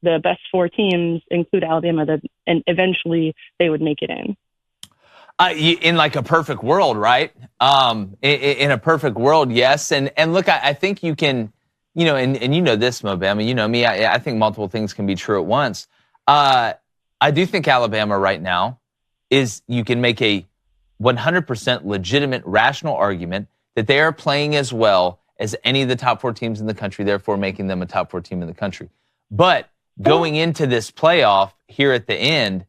the best 4 teams include Alabama, and eventually they would make it in? In like a perfect world, right? In a perfect world, yes. And look, I think you can, and you know this, Mo Bama, you know me, I think multiple things can be true at once. I do think Alabama right now you can make a 100% legitimate, rational argument that they are playing as well as any of the top 4 teams in the country, therefore making them a top 4 team in the country. But going into this playoff here at the end,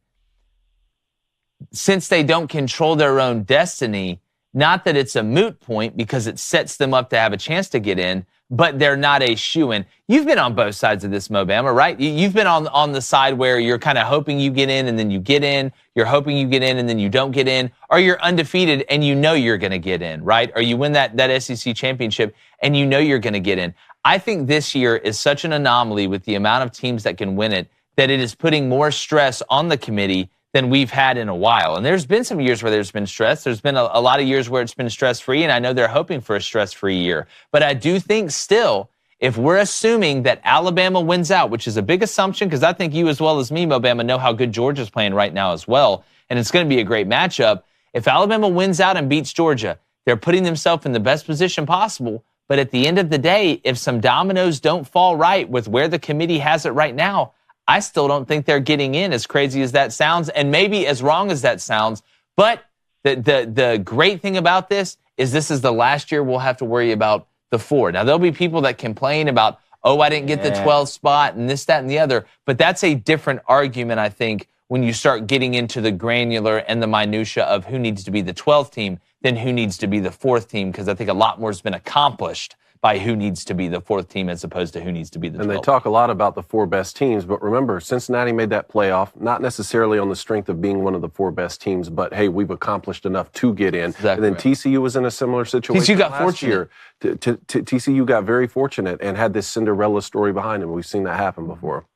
since they don't control their own destiny, not that it's a moot point because it sets them up to have a chance to get in, but they're not a shoo-in. You've been on both sides of this, Mo Bama, right? You've been on the side where you're kind of hoping you get in and then you get in. You're hoping you get in and then you don't get in. Or you're undefeated and you know you're going to get in, right? Or you win that SEC championship and you know you're going to get in. I think this year is such an anomaly with the amount of teams that can win it that it is putting more stress on the committee than we've had in a while. And there's been some years where there's been stress. There's been a lot of years where it's been stress-free, and I know they're hoping for a stress-free year. But I do think still, if we're assuming that Alabama wins out, which is a big assumption, because I think you as well as me, Mo Bama, know how good Georgia's playing right now as well, and it's going to be a great matchup. If Alabama wins out and beats Georgia, they're putting themselves in the best position possible. But at the end of the day, if some dominoes don't fall right with where the committee has it right now, I still don't think they're getting in, as crazy as that sounds, and maybe as wrong as that sounds. But the great thing about this is the last year we'll have to worry about the 4. Now, there'll be people that complain about, I didn't get the 12th spot and this, that, and the other. But that's a different argument, I think, when you start getting into the granular and the minutia of who needs to be the 12th team than who needs to be the 4th team, because I think a lot more has been accomplished by who needs to be the 4th team as opposed to who needs to be the 12th. And they talk a lot about the 4 best teams, but remember, Cincinnati made that playoff, not necessarily on the strength of being one of the 4 best teams, but hey, we've accomplished enough to get in. Exactly and then right. TCU was in a similar situation TCU got last fortunate. year. TCU got very fortunate and had this Cinderella story behind them. We've seen that happen before.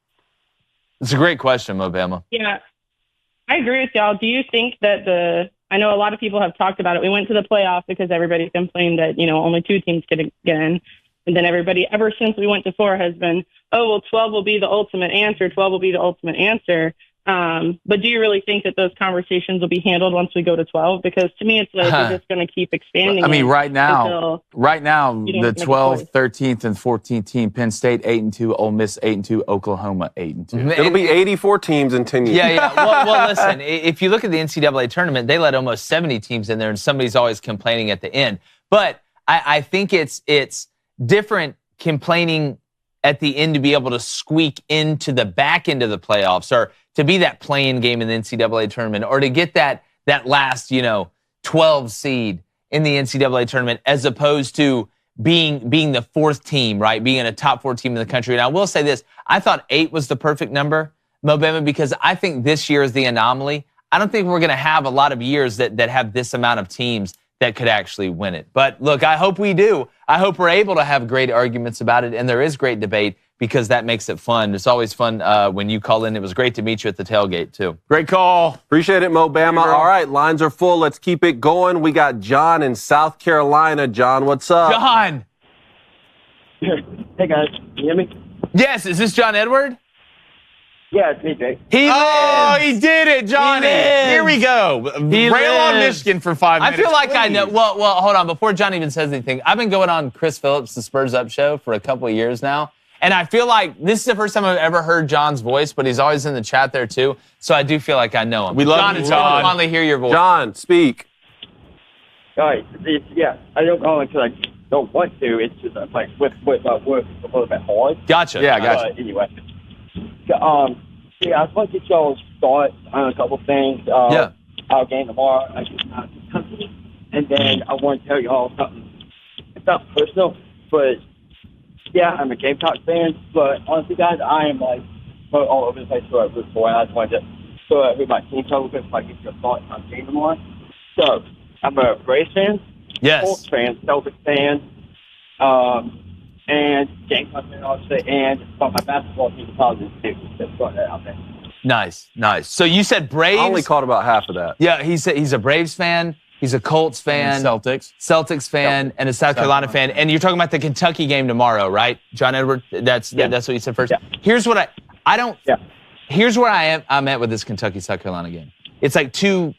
It's a great question, Mo Bama. Yeah, I agree with y'all. Do you think that I know a lot of people have talked about it. We went to the playoff because everybody complained that, only 2 teams could get in. And then everybody, ever since we went to 4, has been, 12 will be the ultimate answer. 12 will be the ultimate answer. But do you really think that those conversations will be handled once we go to 12? Because to me, it's like they're just going to keep expanding. I mean, right now, you don't the make a 12th, choice. 13th, and 14th team, Penn State 8-2, Ole Miss 8-2, Oklahoma 8-2. It'll be 84 teams in 10 years. Yeah. Well, listen, if you look at the NCAA tournament, they let almost 70 teams in there, and somebody's always complaining at the end. But I think it's different complaining at the end to be able to squeak into the back end of the playoffs, or to be that play-in game in the NCAA tournament, or to get that last 12 seed in the NCAA tournament, as opposed to being the fourth team, right? Being a top 4 team in the country. And I will say this, I thought 8 was the perfect number, Mo Bama, because I think this year is the anomaly. I don't think we're going to have a lot of years that have this amount of teams that could actually win it. But look, I hope we do. I hope we're able to have great arguments about it, and there is great debate because that makes it fun. It's always fun when you call in. It was great to meet you at the tailgate, too. Great call. Appreciate it, Mo Bama. All right, lines are full. Let's keep it going. We got John in South Carolina. John, what's up? John! Hey, guys. Can you hear me? Yes, is this John Edward? Yeah, it's me, Jake. He did it, Johnny. Here we go. Rail on Michigan for 5 minutes. I feel like I know. Well, hold on. Before John even says anything, I've been going on Chris Phillips, the Spurs Up show, for a couple of years now. And I feel like this is the first time I've ever heard John's voice, but he's always in the chat there, too. So I do feel like I know him. We love John, you, it's good to John. finally hear your voice. John, speak. All right. Yeah, I don't call it because I don't want to. It's just like with work a little bit hard. Gotcha. Yeah, gotcha. Anyway. Yeah, I just want to get y'all's thoughts on a couple things. Yeah. Our game tomorrow against Kentucky. And then I want to tell y'all something. It's not personal, but yeah, I'm a Gamecock fan. But honestly, guys, I am like all over the place for a root for. I just wanted to throw out who my team's a little bit so I get your thoughts on the game tomorrow. So I'm a Braves fan. Yes. Colts fan, Celtics fan, and Gamecock fan, obviously, and my basketball team is positive too. Just throwing that out there. Nice. So you said Braves? I only caught about half of that. Yeah, he's a Braves fan. He's a Colts fan. Celtics fan, and a South Carolina fan. And you're talking about the Kentucky game tomorrow, right, John Edward? That's what you said first. Yeah. Here's what I don't. Yeah. Here's where I'm at with this Kentucky South Carolina game. It's like two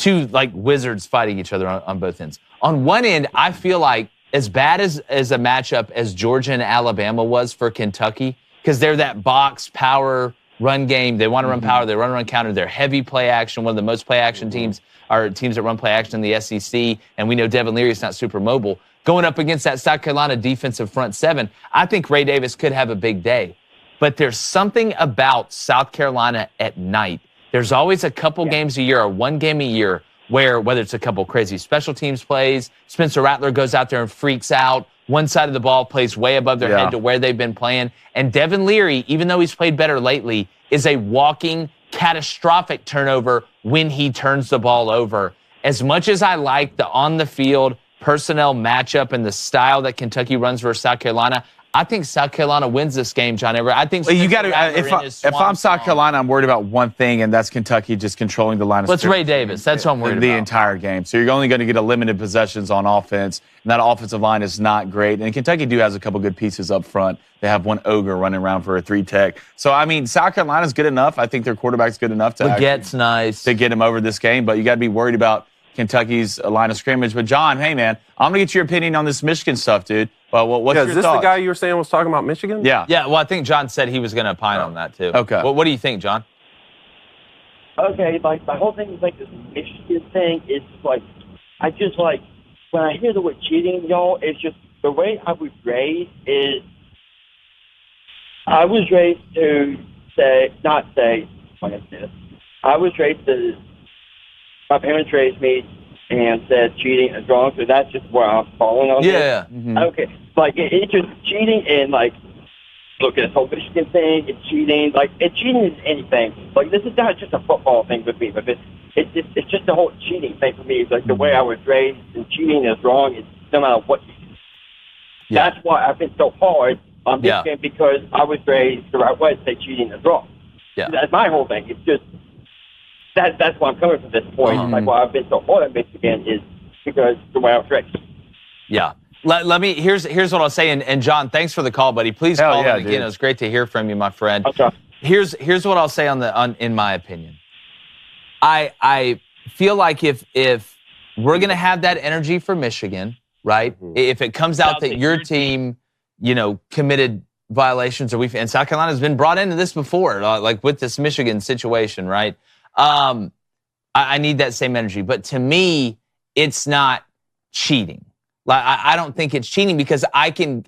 like wizards fighting each other on both ends. On one end, I feel like as bad as a matchup as Georgia and Alabama was for Kentucky, because they're that box power run game. They want to run power. They run counter. They're heavy play action. One of the most play action teams are teams that run play action in the SEC. And we know Devin Leary is not super mobile. Going up against that South Carolina defensive front seven, I think Ray Davis could have a big day. But there's something about South Carolina at night. There's always a couple games a year or one game a year where, whether it's a couple crazy special teams plays, Spencer Rattler goes out there and freaks out. One side of the ball plays way above their head to where they've been playing. And Devin Leary, even though he's played better lately, is a walking catastrophic turnover when he turns the ball over. As much as I like the on-the-field personnel matchup and the style that Kentucky runs versus South Carolina, I think South Carolina wins this game, John Everett. I think you got to. If I'm South Carolina, I'm worried about one thing, and that's Kentucky just controlling the line of scrimmage. What's Ray Davis? That's what I'm worried about. The entire game. So you're only going to get a limited possessions on offense, and that offensive line is not great. And Kentucky has a couple good pieces up front. They have one ogre running around for a 3-tech. So I mean, South Carolina's good enough. I think their quarterback's good enough to get him over this game. But you got to be worried about Kentucky's line of scrimmage. But John, hey man, I'm gonna get your opinion on this Michigan stuff, dude. Well, what's your Is this thoughts? the guy you were saying was talking about Michigan? Yeah. Yeah, well, I think John said he was going to opine on that, too. Okay. What do you think, John? Okay, like my whole thing is like this Michigan thing. It's like I just like when I hear the word cheating, y'all. It's just the way I was raised is. I was raised to not say. I was raised to. My parents raised me and said cheating is wrong, so that's just where I'm falling on. Yeah. Mm-hmm. Okay, like it's just cheating and like. Look at this whole Michigan thing. It's cheating. Like, cheating is anything. Like, this is not just a football thing with me, but it's just the whole cheating thing for me. It's like the way I was raised, and cheating is wrong. It's no matter what you do. Yeah. That's why I've been so hard on Michigan because I was raised the right way to say cheating is wrong. Yeah. That's my whole thing. It's just that's why I'm coming from this point. Like, why I've been so hard on Michigan is because the way I was raised. Yeah. Let me. Here's what I'll say, and John, thanks for the call, buddy. Please call in again. Dude. It was great to hear from you, my friend. Okay. Here's what I'll say in my opinion. I feel like if we're gonna have that energy for Michigan, right? Mm-hmm. If it comes out that your team, committed violations, and South Carolina's been brought into this before, like with this Michigan situation, right? I need that same energy, but to me, it's not cheating. Like I don't think it's cheating because I can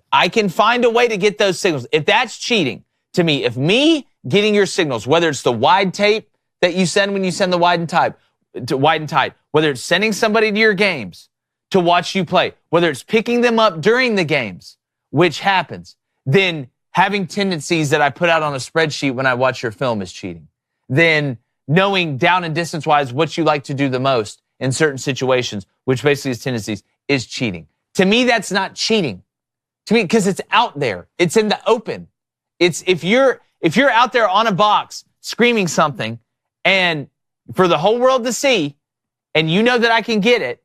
find a way to get those signals. If that's cheating, to me, if me getting your signals, whether it's the wide tape that you send when you send the wide and tight, whether it's sending somebody to your games to watch you play, whether it's picking them up during the games, which happens, then having tendencies that I put out on a spreadsheet when I watch your film is cheating. Then knowing down and distance-wise what you like to do the most in certain situations, which basically is tendencies, is cheating. To me, that's not cheating. To me, because it's out there. It's in the open. It's if you're out there on a box screaming something and for the whole world to see, and you know that I can get it,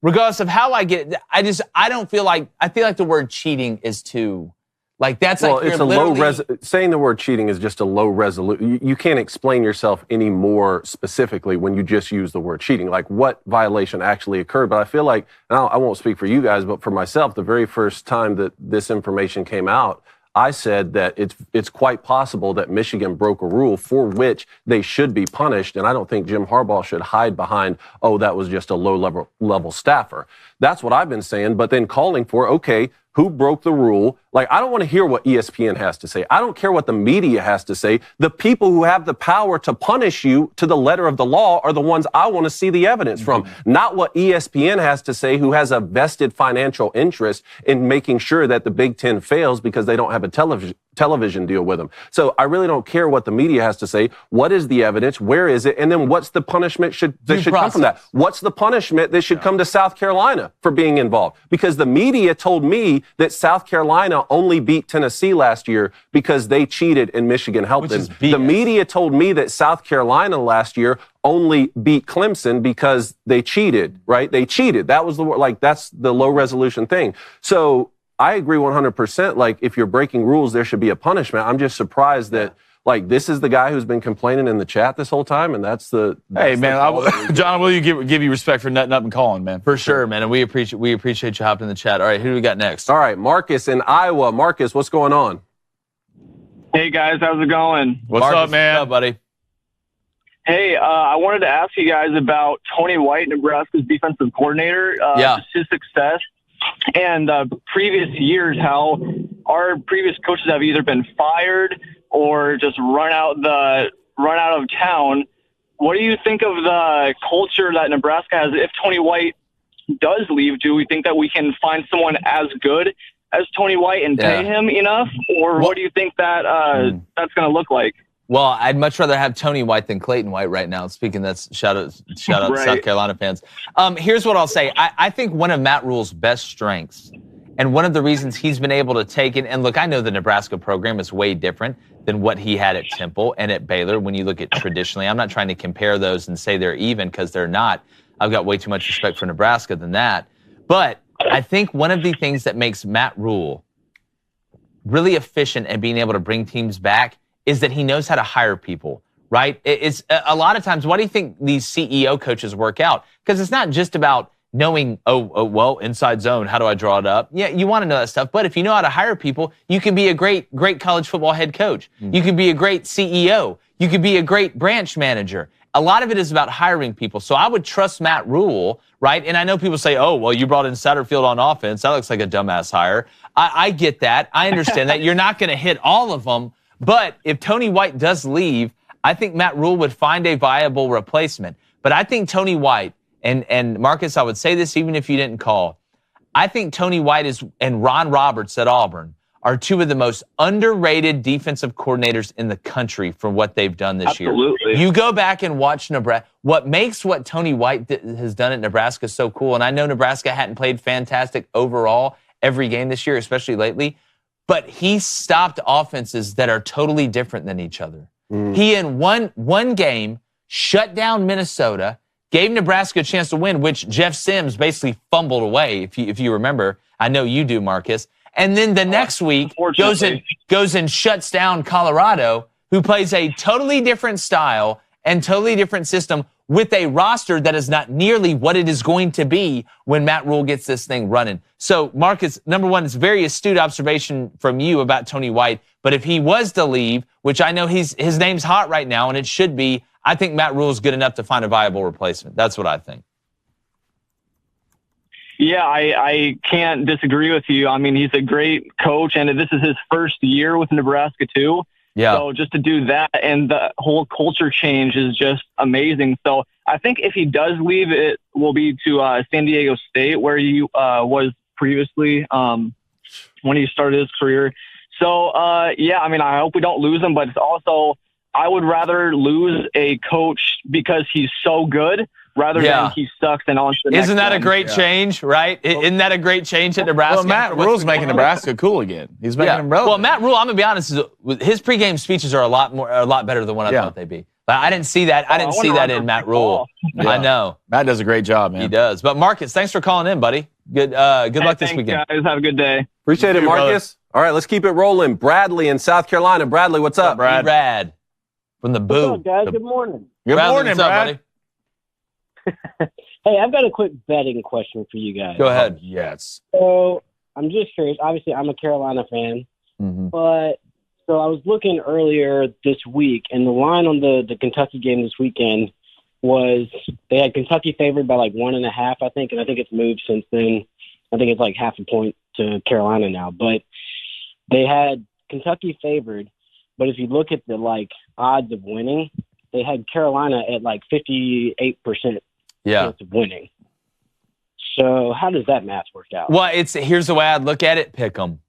regardless of how I get it, I don't feel like, I feel like the word cheating is too, like that's well, like it's a saying the word cheating is just a low resolution. You can't explain yourself any more specifically when you just use the word cheating, like what violation actually occurred. But I feel like, and I won't speak for you guys, but for myself, the very first time that this information came out, I said that it's quite possible that Michigan broke a rule for which they should be punished, and I don't think Jim Harbaugh should hide behind, oh, that was just a low-level staffer. That's what I've been saying, but then calling for, okay, who broke the rule? Like, I don't want to hear what ESPN has to say. I don't care what the media has to say. The people who have the power to punish you to the letter of the law are the ones I want to see the evidence from, not what ESPN has to say, who has a vested financial interest in making sure that the Big Ten fails because they don't have a television deal with them. So I really don't care what the media has to say. What is the evidence? Where is it? And then what's the punishment that should come from that? What's the punishment that should come to South Carolina for being involved? Because the media told me that South Carolina only beat Tennessee last year because they cheated and Michigan helped them. The media told me that South Carolina last year only beat Clemson because they cheated, right? They cheated. That was that's the low resolution thing. So I agree 100%. Like, if you're breaking rules, there should be a punishment. I'm just surprised that, like, this is the guy who's been complaining in the chat this whole time, and that's the... Hey, man, John, will you give you respect for nutting up and calling, man? For sure, man, and we appreciate you hopping in the chat. All right, who do we got next? All right, Marcus in Iowa. Marcus, what's going on? Hey, guys, how's it going? What's up, man? What's up, buddy? Hey, I wanted to ask you guys about Tony White, Nebraska's defensive coordinator, just his success. And previous years, how our previous coaches have either been fired or just run out of town. What do you think of the culture that Nebraska has? If Tony White does leave, do we think that we can find someone as good as Tony White and pay him enough, or what do you think that that's going to look like? Well, I'd much rather have Tony White than Clayton White right now. Speaking, that's shout out to South Carolina fans. Here's what I'll say. I think one of Matt Rule's best strengths, and one of the reasons he's been able to take it, and look, I know the Nebraska program is way different than what he had at Temple and at Baylor when you look at traditionally. I'm not trying to compare those and say they're even, because they're not. I've got way too much respect for Nebraska than that. But I think one of the things that makes Matt Rule really efficient at being able to bring teams back is that he knows how to hire people, right? It's a lot of times, why do you think these CEO coaches work out? Because it's not just about knowing, well, inside zone, how do I draw it up? Yeah, you want to know that stuff. But if you know how to hire people, you can be a great college football head coach. You can be a great CEO. You could be a great branch manager. A lot of it is about hiring people. So I would trust Matt Rule, right? And I know people say, oh, well, you brought in Satterfield on offense. That looks like a dumbass hire. I get that. I understand that. You're not going to hit all of them. But if Tony White does leave, I think Matt Rule would find a viable replacement. But I think Tony White, and Marcus, I would say this even if you didn't call, I think Tony White and Ron Roberts at Auburn are two of the most underrated defensive coordinators in the country for what they've done this year. You go back and watch Nebraska. What makes what Tony White has done at Nebraska so cool, and I know Nebraska hadn't played fantastic overall every game this year, especially lately, but he stopped offenses that are totally different than each other. He, in one game, shut down Minnesota, gave Nebraska a chance to win, which Jeff Sims basically fumbled away, if you remember. I know you do, Marcus. And then the next week goes and shuts down Colorado, who plays a totally different style and totally different system with a roster that is not nearly what it is going to be when Matt Rule gets this thing running. So, Marcus, number one, it's a very astute observation from you about Tony White. But if he was to leave, which I know his name's hot right now, and it should be, I think Matt Rule is good enough to find a viable replacement. That's what I think. Yeah, I can't disagree with you. I mean, he's a great coach, and this is his first year with Nebraska, too. Yeah. So just to do that and the whole culture change is just amazing. So I think if he does leave, it will be to San Diego State, where he was previously when he started his career. So, yeah, I mean, I hope we don't lose him, but it's also I would rather lose a coach because he's so good rather than he sucks and on to the Isn't next that a one. great change, right? Isn't that a great change at Nebraska? Well, Matt Rule's making Nebraska cool again. He's making them relevant. Well, Matt Rule, I'm going to be honest, his pregame speeches are a lot better than what I thought they'd be. But I didn't see that. I didn't see that in Matt Rule. I know. Matt does a great job, man. He does. But Marcus, thanks for calling in, buddy. Good luck this weekend. Guys, have a good day. Appreciate it, Marcus. All right, let's keep it rolling. Bradley in South Carolina. Bradley, what's up? Brad. Brad from the Boo. What's up, guys? Good morning. Good morning, what's up, Brad. buddy? Hey, I've got a quick betting question for you guys. Go ahead. Yes. So I'm just curious. Obviously, I'm a Carolina fan, but so I was looking earlier this week, and the line on the Kentucky game this weekend was they had Kentucky favored by like 1.5, I think, and I think it's moved since then. I think it's like 0.5 point to Carolina now, but they had Kentucky favored. But if you look at the like odds of winning, they had Carolina at like 58% chance of winning. So how does that math work out? Well, here's the way I'd look at it: pick 'em.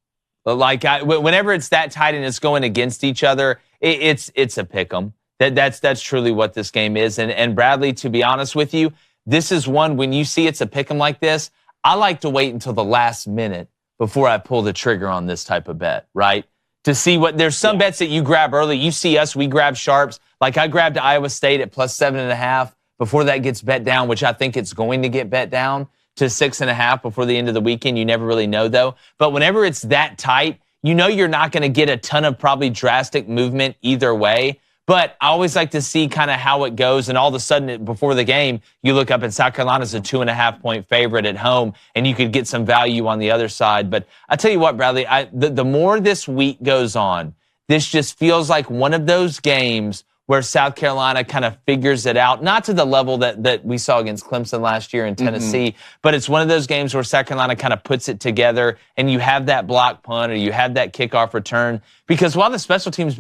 Like whenever it's that tight and it's going against each other, it's a pick 'em. That's truly what this game is. And Bradley, to be honest with you, this is one when you see it's a pick 'em like this. I like to wait until the last minute before I pull the trigger on this type of bet, right? To see there's some bets that you grab early. You see us, we grab sharps. Like I grabbed Iowa State at plus 7.5 before that gets bet down, which I think it's going to get bet down to 6.5 before the end of the weekend. You never really know though. But whenever it's that tight, you know you're not going to get a ton of probably drastic movement either way. But I always like to see kind of how it goes. And all of a sudden, before the game, you look up and South Carolina's a 2.5 point favorite at home, and you could get some value on the other side. But I tell you what, Bradley, the more this week goes on, this just feels like one of those games where South Carolina kind of figures it out, not to the level that we saw against Clemson last year in Tennessee, but it's one of those games where South Carolina kind of puts it together and you have that block punt or you have that kickoff return. Because while the special teams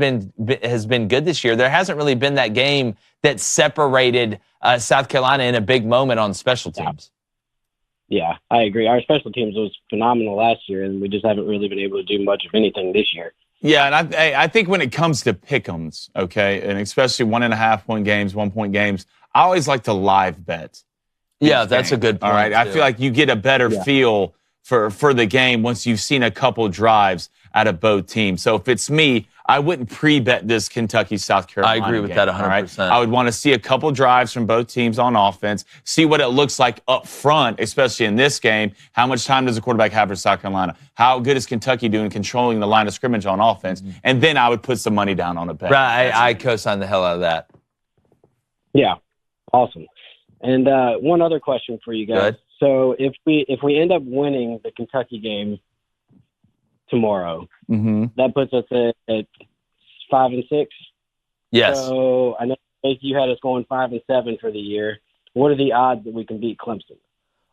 has been good this year, there hasn't really been that game that separated South Carolina in a big moment on special teams. Yeah, I agree. Our special teams was phenomenal last year, and we just haven't really been able to do much of anything this year. Yeah, and I think when it comes to pick'ems, okay, and especially 1.5 point games, 1 point games, I always like to live bet. Yeah, that's a good point. All right, I feel like you get a better feel for the game once you've seen a couple drives out of both teams. So if it's me, I wouldn't pre-bet this Kentucky-South Carolina I agree with game, that 100%. Right? I would want to see a couple drives from both teams on offense, see what it looks like up front, especially in this game. How much time does the quarterback have for South Carolina? How good is Kentucky doing controlling the line of scrimmage on offense? And then I would put some money down on a bet. Right, I co-sign the hell out of that. Yeah, awesome. And one other question for you guys. Good. So if we end up winning the Kentucky game tomorrow, that puts us at 5-6. Yes. So I know you had us going 5-7 for the year. What are the odds that we can beat Clemson?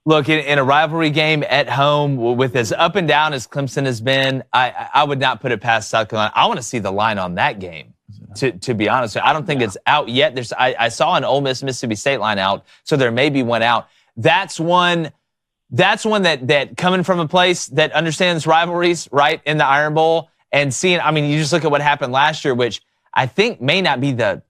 Look, in a rivalry game at home, with as up and down as Clemson has been, I would not put it past South Carolina. I want to see the line on that game, to be honest. I don't think it's out yet. I saw an Ole Miss Mississippi State line out, so there may be one out. That's one that coming from a place that understands rivalries, right, in the Iron Bowl, and seeing, I mean, you just look at what happened last year, which I think may not be the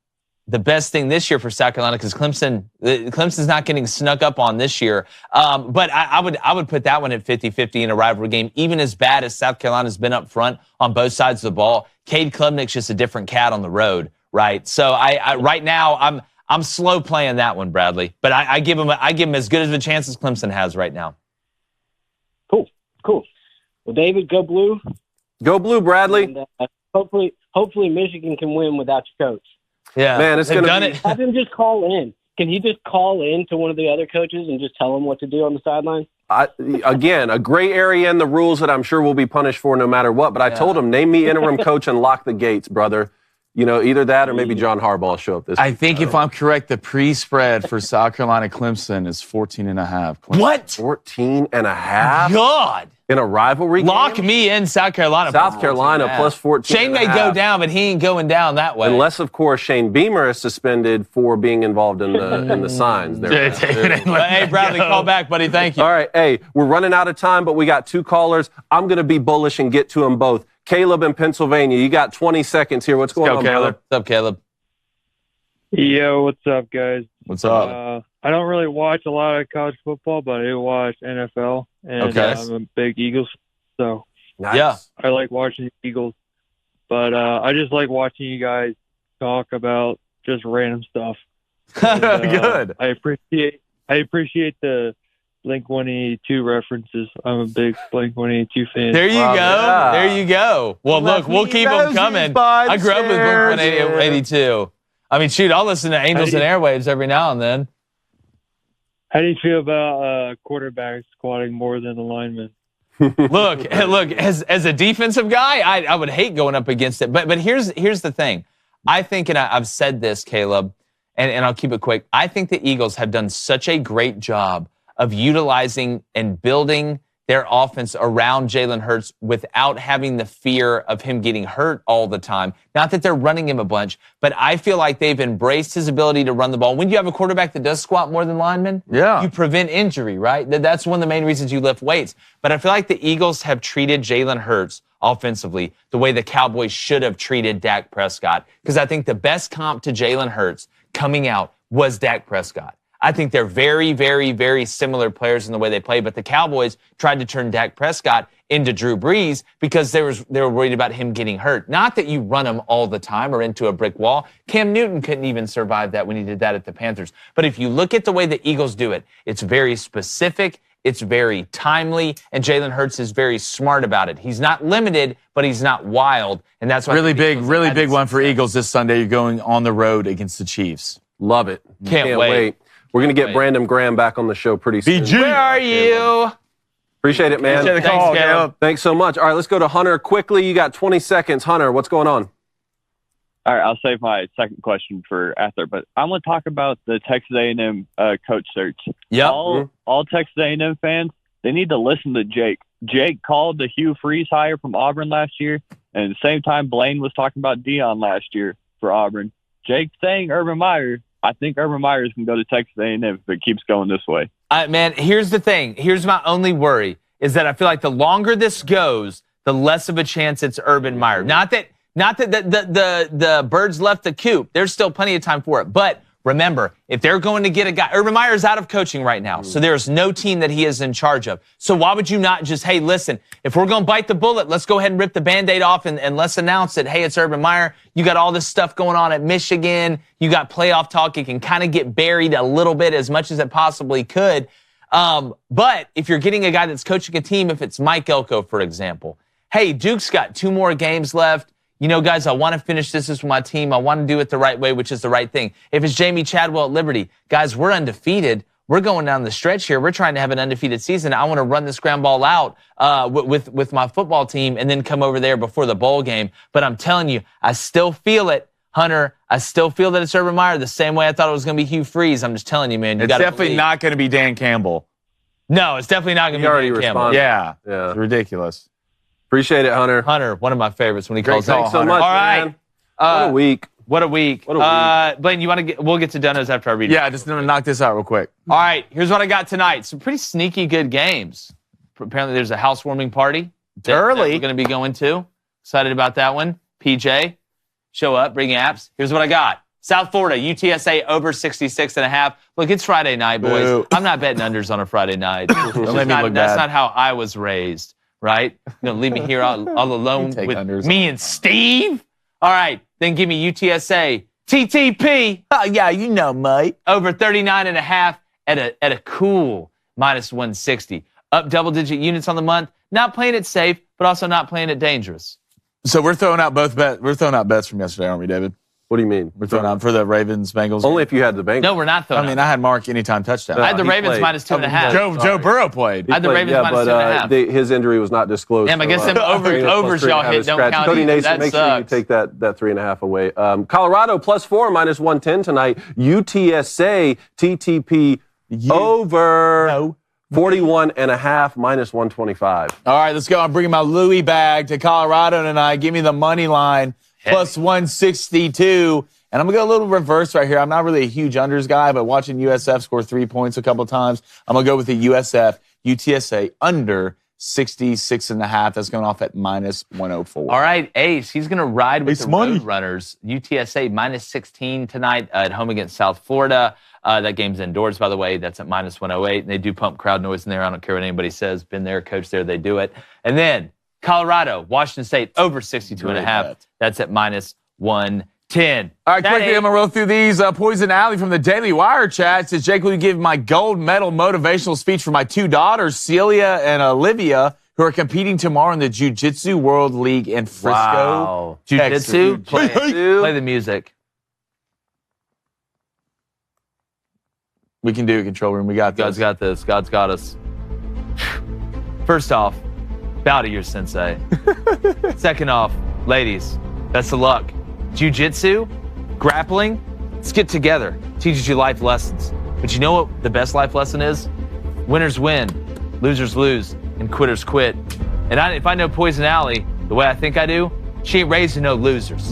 best thing this year for South Carolina because Clemson's not getting snuck up on this year. But I would put that one at 50-50 in a rivalry game, even as bad as South Carolina's been up front on both sides of the ball. Cade Klubnik's just a different cat on the road, right? So I right now I'm slow playing that one, Bradley. But I give him as good of a chance as Clemson has right now. Cool. Well, David, go blue. Go blue, Bradley. And, hopefully Michigan can win without your coach. Yeah, man, it's going to be. Have him just call in. Can he just call in to one of the other coaches and just tell him what to do on the sideline? Again, a gray area in the rules that I'm sure we'll be punished for no matter what. But I told him, name me interim coach and lock the gates, brother. You know, either that or maybe John Harbaugh will show up this week. I think if I'm correct, the pre-spread for South Carolina Clemson is 14.5. What? 14.5? God. In a rivalry Lock game? me in South Carolina. South Carolina plus 14. Shane may go down, but he ain't going down that way. Unless, of course, Shane Beamer is suspended for being involved in the signs. There. Hey, Bradley, call back, buddy. Thank you. All right. Hey, we're running out of time, but we got 2 callers. I'm going to be bullish and get to them both. Caleb in Pennsylvania, you got 20 seconds here. What's going on, Caleb? What's up, Caleb? Yo, what's up, guys? What's up? I don't really watch a lot of college football, but I do watch NFL, and I'm a big Eagles, so nice. I like watching the Eagles. But I just like watching you guys talk about just random stuff. And, Good. I appreciate the Blink-182 references. I'm a big Blink-182 fan. There you go. Yeah. There you go. Well, look, we'll keep them coming. I grew up with Blink-182. I mean, shoot, I'll listen to Angels and Airwaves every now and then. How do you feel about quarterbacks squatting more than the linemen? Look, as a defensive guy, I would hate going up against it. But here's the thing. I think, and I've said this, Caleb, and I'll keep it quick. I think the Eagles have done such a great job of utilizing and building their offense around Jalen Hurts without having the fear of him getting hurt all the time. Not that they're running him a bunch, but I feel like they've embraced his ability to run the ball. When you have a quarterback that does squat more than linemen, you prevent injury, right? That's one of the main reasons you lift weights. But I feel like the Eagles have treated Jalen Hurts offensively the way the Cowboys should have treated Dak Prescott. Because I think the best comp to Jalen Hurts coming out was Dak Prescott. I think they're very, very, very similar players in the way they play, but the Cowboys tried to turn Dak Prescott into Drew Brees because they were worried about him getting hurt. Not that you run him all the time or into a brick wall. Cam Newton couldn't even survive that when he did that at the Panthers. But if you look at the way the Eagles do it, it's very specific, it's very timely, and Jalen Hurts is very smart about it. He's not limited, but he's not wild, and that's why really big one for Eagles this Sunday. You're going on the road against the Chiefs. Love it. Can't wait. We're going to get Brandon Graham back on the show pretty soon. BG. Where are you? Appreciate it, man. Appreciate the call, Caleb. Thanks so much. All right, let's go to Hunter quickly. You got 20 seconds. Hunter, what's going on? All right, I'll save my second question for after, but I'm going to talk about the Texas A&M coach search. Yep. All Texas A&M fans, they need to listen to Jake. Jake called the Hugh Freeze hire from Auburn last year, and at the same time, Blaine was talking about Dion last year for Auburn. Jake saying Urban Meyer. I think Urban Meyer can go to Texas A&M if it keeps going this way. Man, here's the thing. Here's my only worry is that I feel like the longer this goes, the less of a chance it's Urban Meyer. Not that the birds left the coop. There's still plenty of time for it. But remember, if they're going to get a guy, Urban Meyer is out of coaching right now, so there's no team that he is in charge of. So why would you not just, hey, listen, if we're going to bite the bullet, let's go ahead and rip the Band-Aid off and let's announce that, hey, it's Urban Meyer. You got all this stuff going on at Michigan. You got playoff talk. It can kind of get buried a little bit as much as it possibly could. But if you're getting a guy that's coaching a team, if it's Mike Elko, for example, hey, Duke's got 2 more games left. You know, guys, I want to finish this with my team. I want to do it the right way, which is the right thing. If it's Jamie Chadwell at Liberty, guys, we're undefeated. We're going down the stretch here. We're trying to have an undefeated season. I want to run this ground ball out with my football team and then come over there before the bowl game. But I'm telling you, I still feel it, Hunter. I still feel that it's Urban Meyer the same way I thought it was going to be Hugh Freeze. I'm just telling you, man. It's definitely not going to be Dan Campbell. No, it's definitely not going to be Dan Campbell. Yeah. It's ridiculous. Appreciate it, Hunter. Hunter, one of my favorites when he calls out. Thanks so much, all right. man. What a week. What a week. Blaine, you want to get? We'll get to Dunno's after I read it. Yeah, just gonna knock this out real quick. All right, here's what I got tonight. Some pretty sneaky good games. Apparently, there's a housewarming party that we're going to be going to. Excited about that one. PJ, show up, bring apps. Here's what I got. South Florida, UTSA over 66.5. Look, it's Friday night, boys. Boo. I'm not betting unders on a Friday night. Don't let me look That's bad. not how I was raised, right? You're going to leave me here all alone with me and Steve? All right, then give me UTSA. TTP. Oh, yeah, you know, mate. Over 39.5 at a cool -160. Up double-digit units on the month. Not playing it safe, but also not playing it dangerous. So we're throwing out We're throwing out bets from yesterday, aren't we, David? What do you mean? We're throwing out for the Ravens, Bengals. Only if you had the Bengals. No, we're not throwing I had Mark anytime touchdown. I had the Ravens played. -2.5. Joe Burrow played. I had the Ravens -2.5. His injury was not disclosed. Damn, I guess them overs y'all hit don't count Cody either. Nason, That make sucks. sure you take that 3.5 away. Colorado +4, -110 tonight. UTSA, TTP over 41.5 minus 125. All right, let's go. I'm bringing my Louis bag to Colorado tonight. Give me the money line, plus 162. And I'm going to go a little reverse right here. I'm not really a huge unders guy, but watching USF score 3 points a couple of times, I'm going to go with the USF UTSA under 66.5. That's going off at minus 104. All right, Ace. He's going to ride with Ace the money. Road Runners. UTSA minus 16 tonight at home against South Florida. That game's indoors, by the way. That's at minus 108. And they do pump crowd noise in there. I don't care what anybody says. Been there, coach there. They do it. And then Colorado, Washington State over 62.5. That's at minus 110. All right, quickly, I'm going to roll through these. Poison Alley from the Daily Wire chat says, Jake, will you give my gold medal motivational speech for my 2 daughters, Celia and Olivia, who are competing tomorrow in the Jiu-Jitsu World League in Frisco? Wow. Jiu-Jitsu? Play the music. We can do it, control room. We got this. God's got this. God's got us. First off, bow to your sensei. Second off, ladies, best of luck. Jiu-jitsu, grappling, let's get together. Teaches you life lessons. But you know what the best life lesson is? Winners win, losers lose, and quitters quit. And if I know Poison Alley the way I think I do, she ain't raising no losers.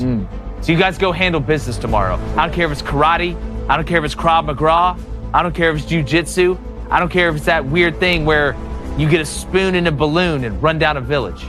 So you guys go handle business tomorrow. I don't care if it's karate. I don't care if it's Krav Maga. I don't care if it's jiu-jitsu. I don't care if it's that weird thing where you get a spoon in a balloon and run down a village.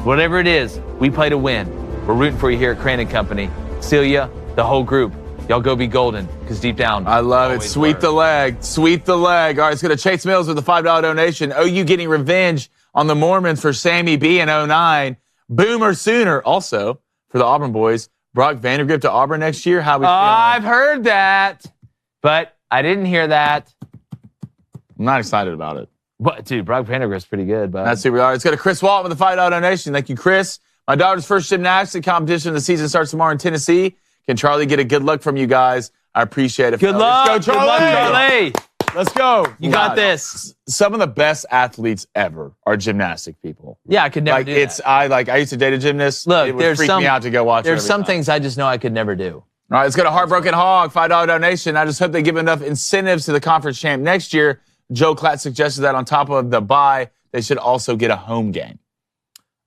Whatever it is, we play to win. We're rooting for you here at Crane & Company. Celia, the whole group, y'all go be golden, because deep down, I love it. Sweep the leg. Sweep the leg. All right, let's go to Chase Mills with a $5 donation. OU getting revenge on the Mormons for Sammy B in 09. Boomer Sooner, also, for the Auburn boys. Brock Vandergrift to Auburn next year. How we feeling? I've heard that, but I didn't hear that. I'm not excited about it. What, dude, Brock Vandergrift's pretty good, but That's super. All right, let's go to Chris Walton with a $5 donation. Thank you, Chris. My daughter's first gymnastics competition of the season starts tomorrow in Tennessee. Can Charlie get a good luck from you guys? I appreciate it. Good luck. Let's go, Good luck, Charlie. Let's go. You got this. Some of the best athletes ever are gymnastic people. Yeah, I could never do that. I used to date a gymnast. Look, it would freak me out to go watch. There's some things I just know I could never do. All right, let's go to Heartbroken Hog, $5 donation. I just hope they give enough incentives to the conference champ next year. Joe Klatt suggested that on top of the bye, they should also get a home game.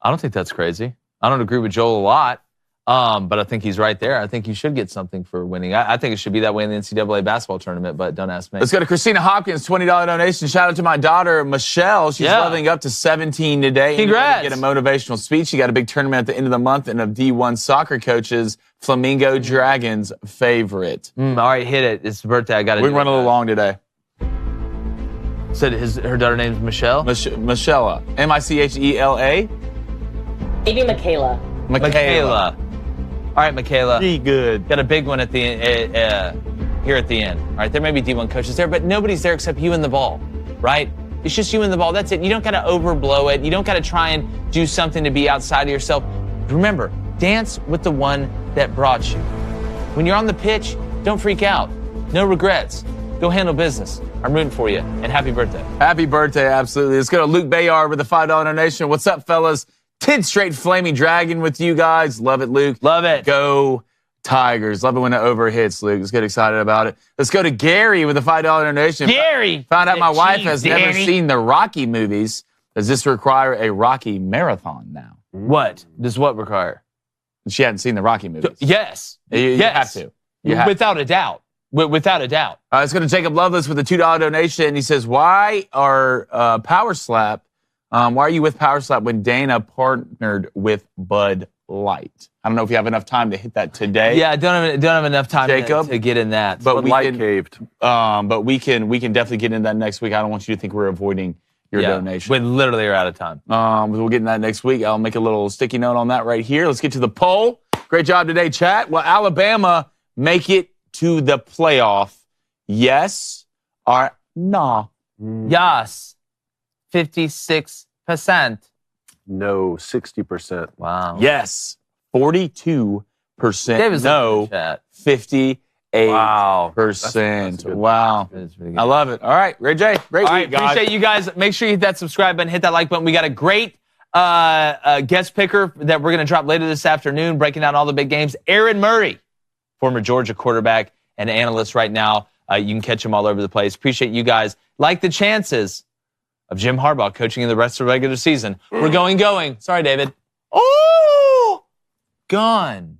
I don't think that's crazy. I don't agree with Joel a lot, but I think he's right there. I think you should get something for winning. I think it should be that way in the NCAA basketball tournament, but don't ask me. Let's go to Christina Hopkins, $20 donation. Shout out to my daughter, Michelle. She's leveling up to 17 today. Congrats. Get a motivational speech. She got a big tournament at the end of the month, and of D1 soccer coaches, Flamingo Dragons favorite. All right, hit it. It's her birthday. I got to do it. We run a little long today. Said her daughter name's Michelle? Michela. Michela. Maybe Michaela. Michaela. All right, Michaela. Be good. Got a big one at the here at the end. All right, there may be D1 coaches there, but nobody's there except you and the ball, right? It's just you and the ball. That's it. You don't got to overblow it. You don't got to try and do something to be outside of yourself. Remember, dance with the one that brought you. When you're on the pitch, don't freak out. No regrets. Go handle business. I'm rooting for you, and happy birthday. Happy birthday, absolutely. Let's go to Luke Bayard with a $5 donation. What's up, fellas? 10 straight Flaming Dragon with you guys. Love it, Luke. Love it. Go Tigers. Love it when it overhits, Luke. Let's get excited about it. Let's go to Gary with a $5 donation. Gary! Found out my wife has never Danny. seen the Rocky movies. Does this require a Rocky marathon now? What? Does what require? She hadn't seen the Rocky movies. Yes. You have to. You have Without a doubt. Without a doubt. Let's go to Jacob Loveless with a $2 donation. He says, why are Power Slap, why are you with Power Slap when Dana partnered with Bud Light? I don't know if you have enough time to hit that today. Yeah, I don't have enough time Jacob, to get in that. But Light caved. But we can definitely get into that next week. I don't want you to think we're avoiding your donation. We literally are out of time. We'll get in that next week. I'll make a little sticky note on that right here. Let's get to the poll. Great job today, chat. Will Alabama make it to the playoff? Yes or no? Yes. 56%. No, 60%. Wow. Yes. 42%. Davis No. 58%. Wow. Wow. I love it. All right. Ray J. Great All week, right, guys. appreciate you guys. Make sure you hit that subscribe button, hit that like button. We got a great guest picker that we're going to drop later this afternoon, breaking down all the big games. Aaron Murray, former Georgia quarterback and analyst right now. You can catch him all over the place. Appreciate you guys. Like the chances of Jim Harbaugh coaching in the rest of the regular season. We're going. Sorry, David. Oh, gone.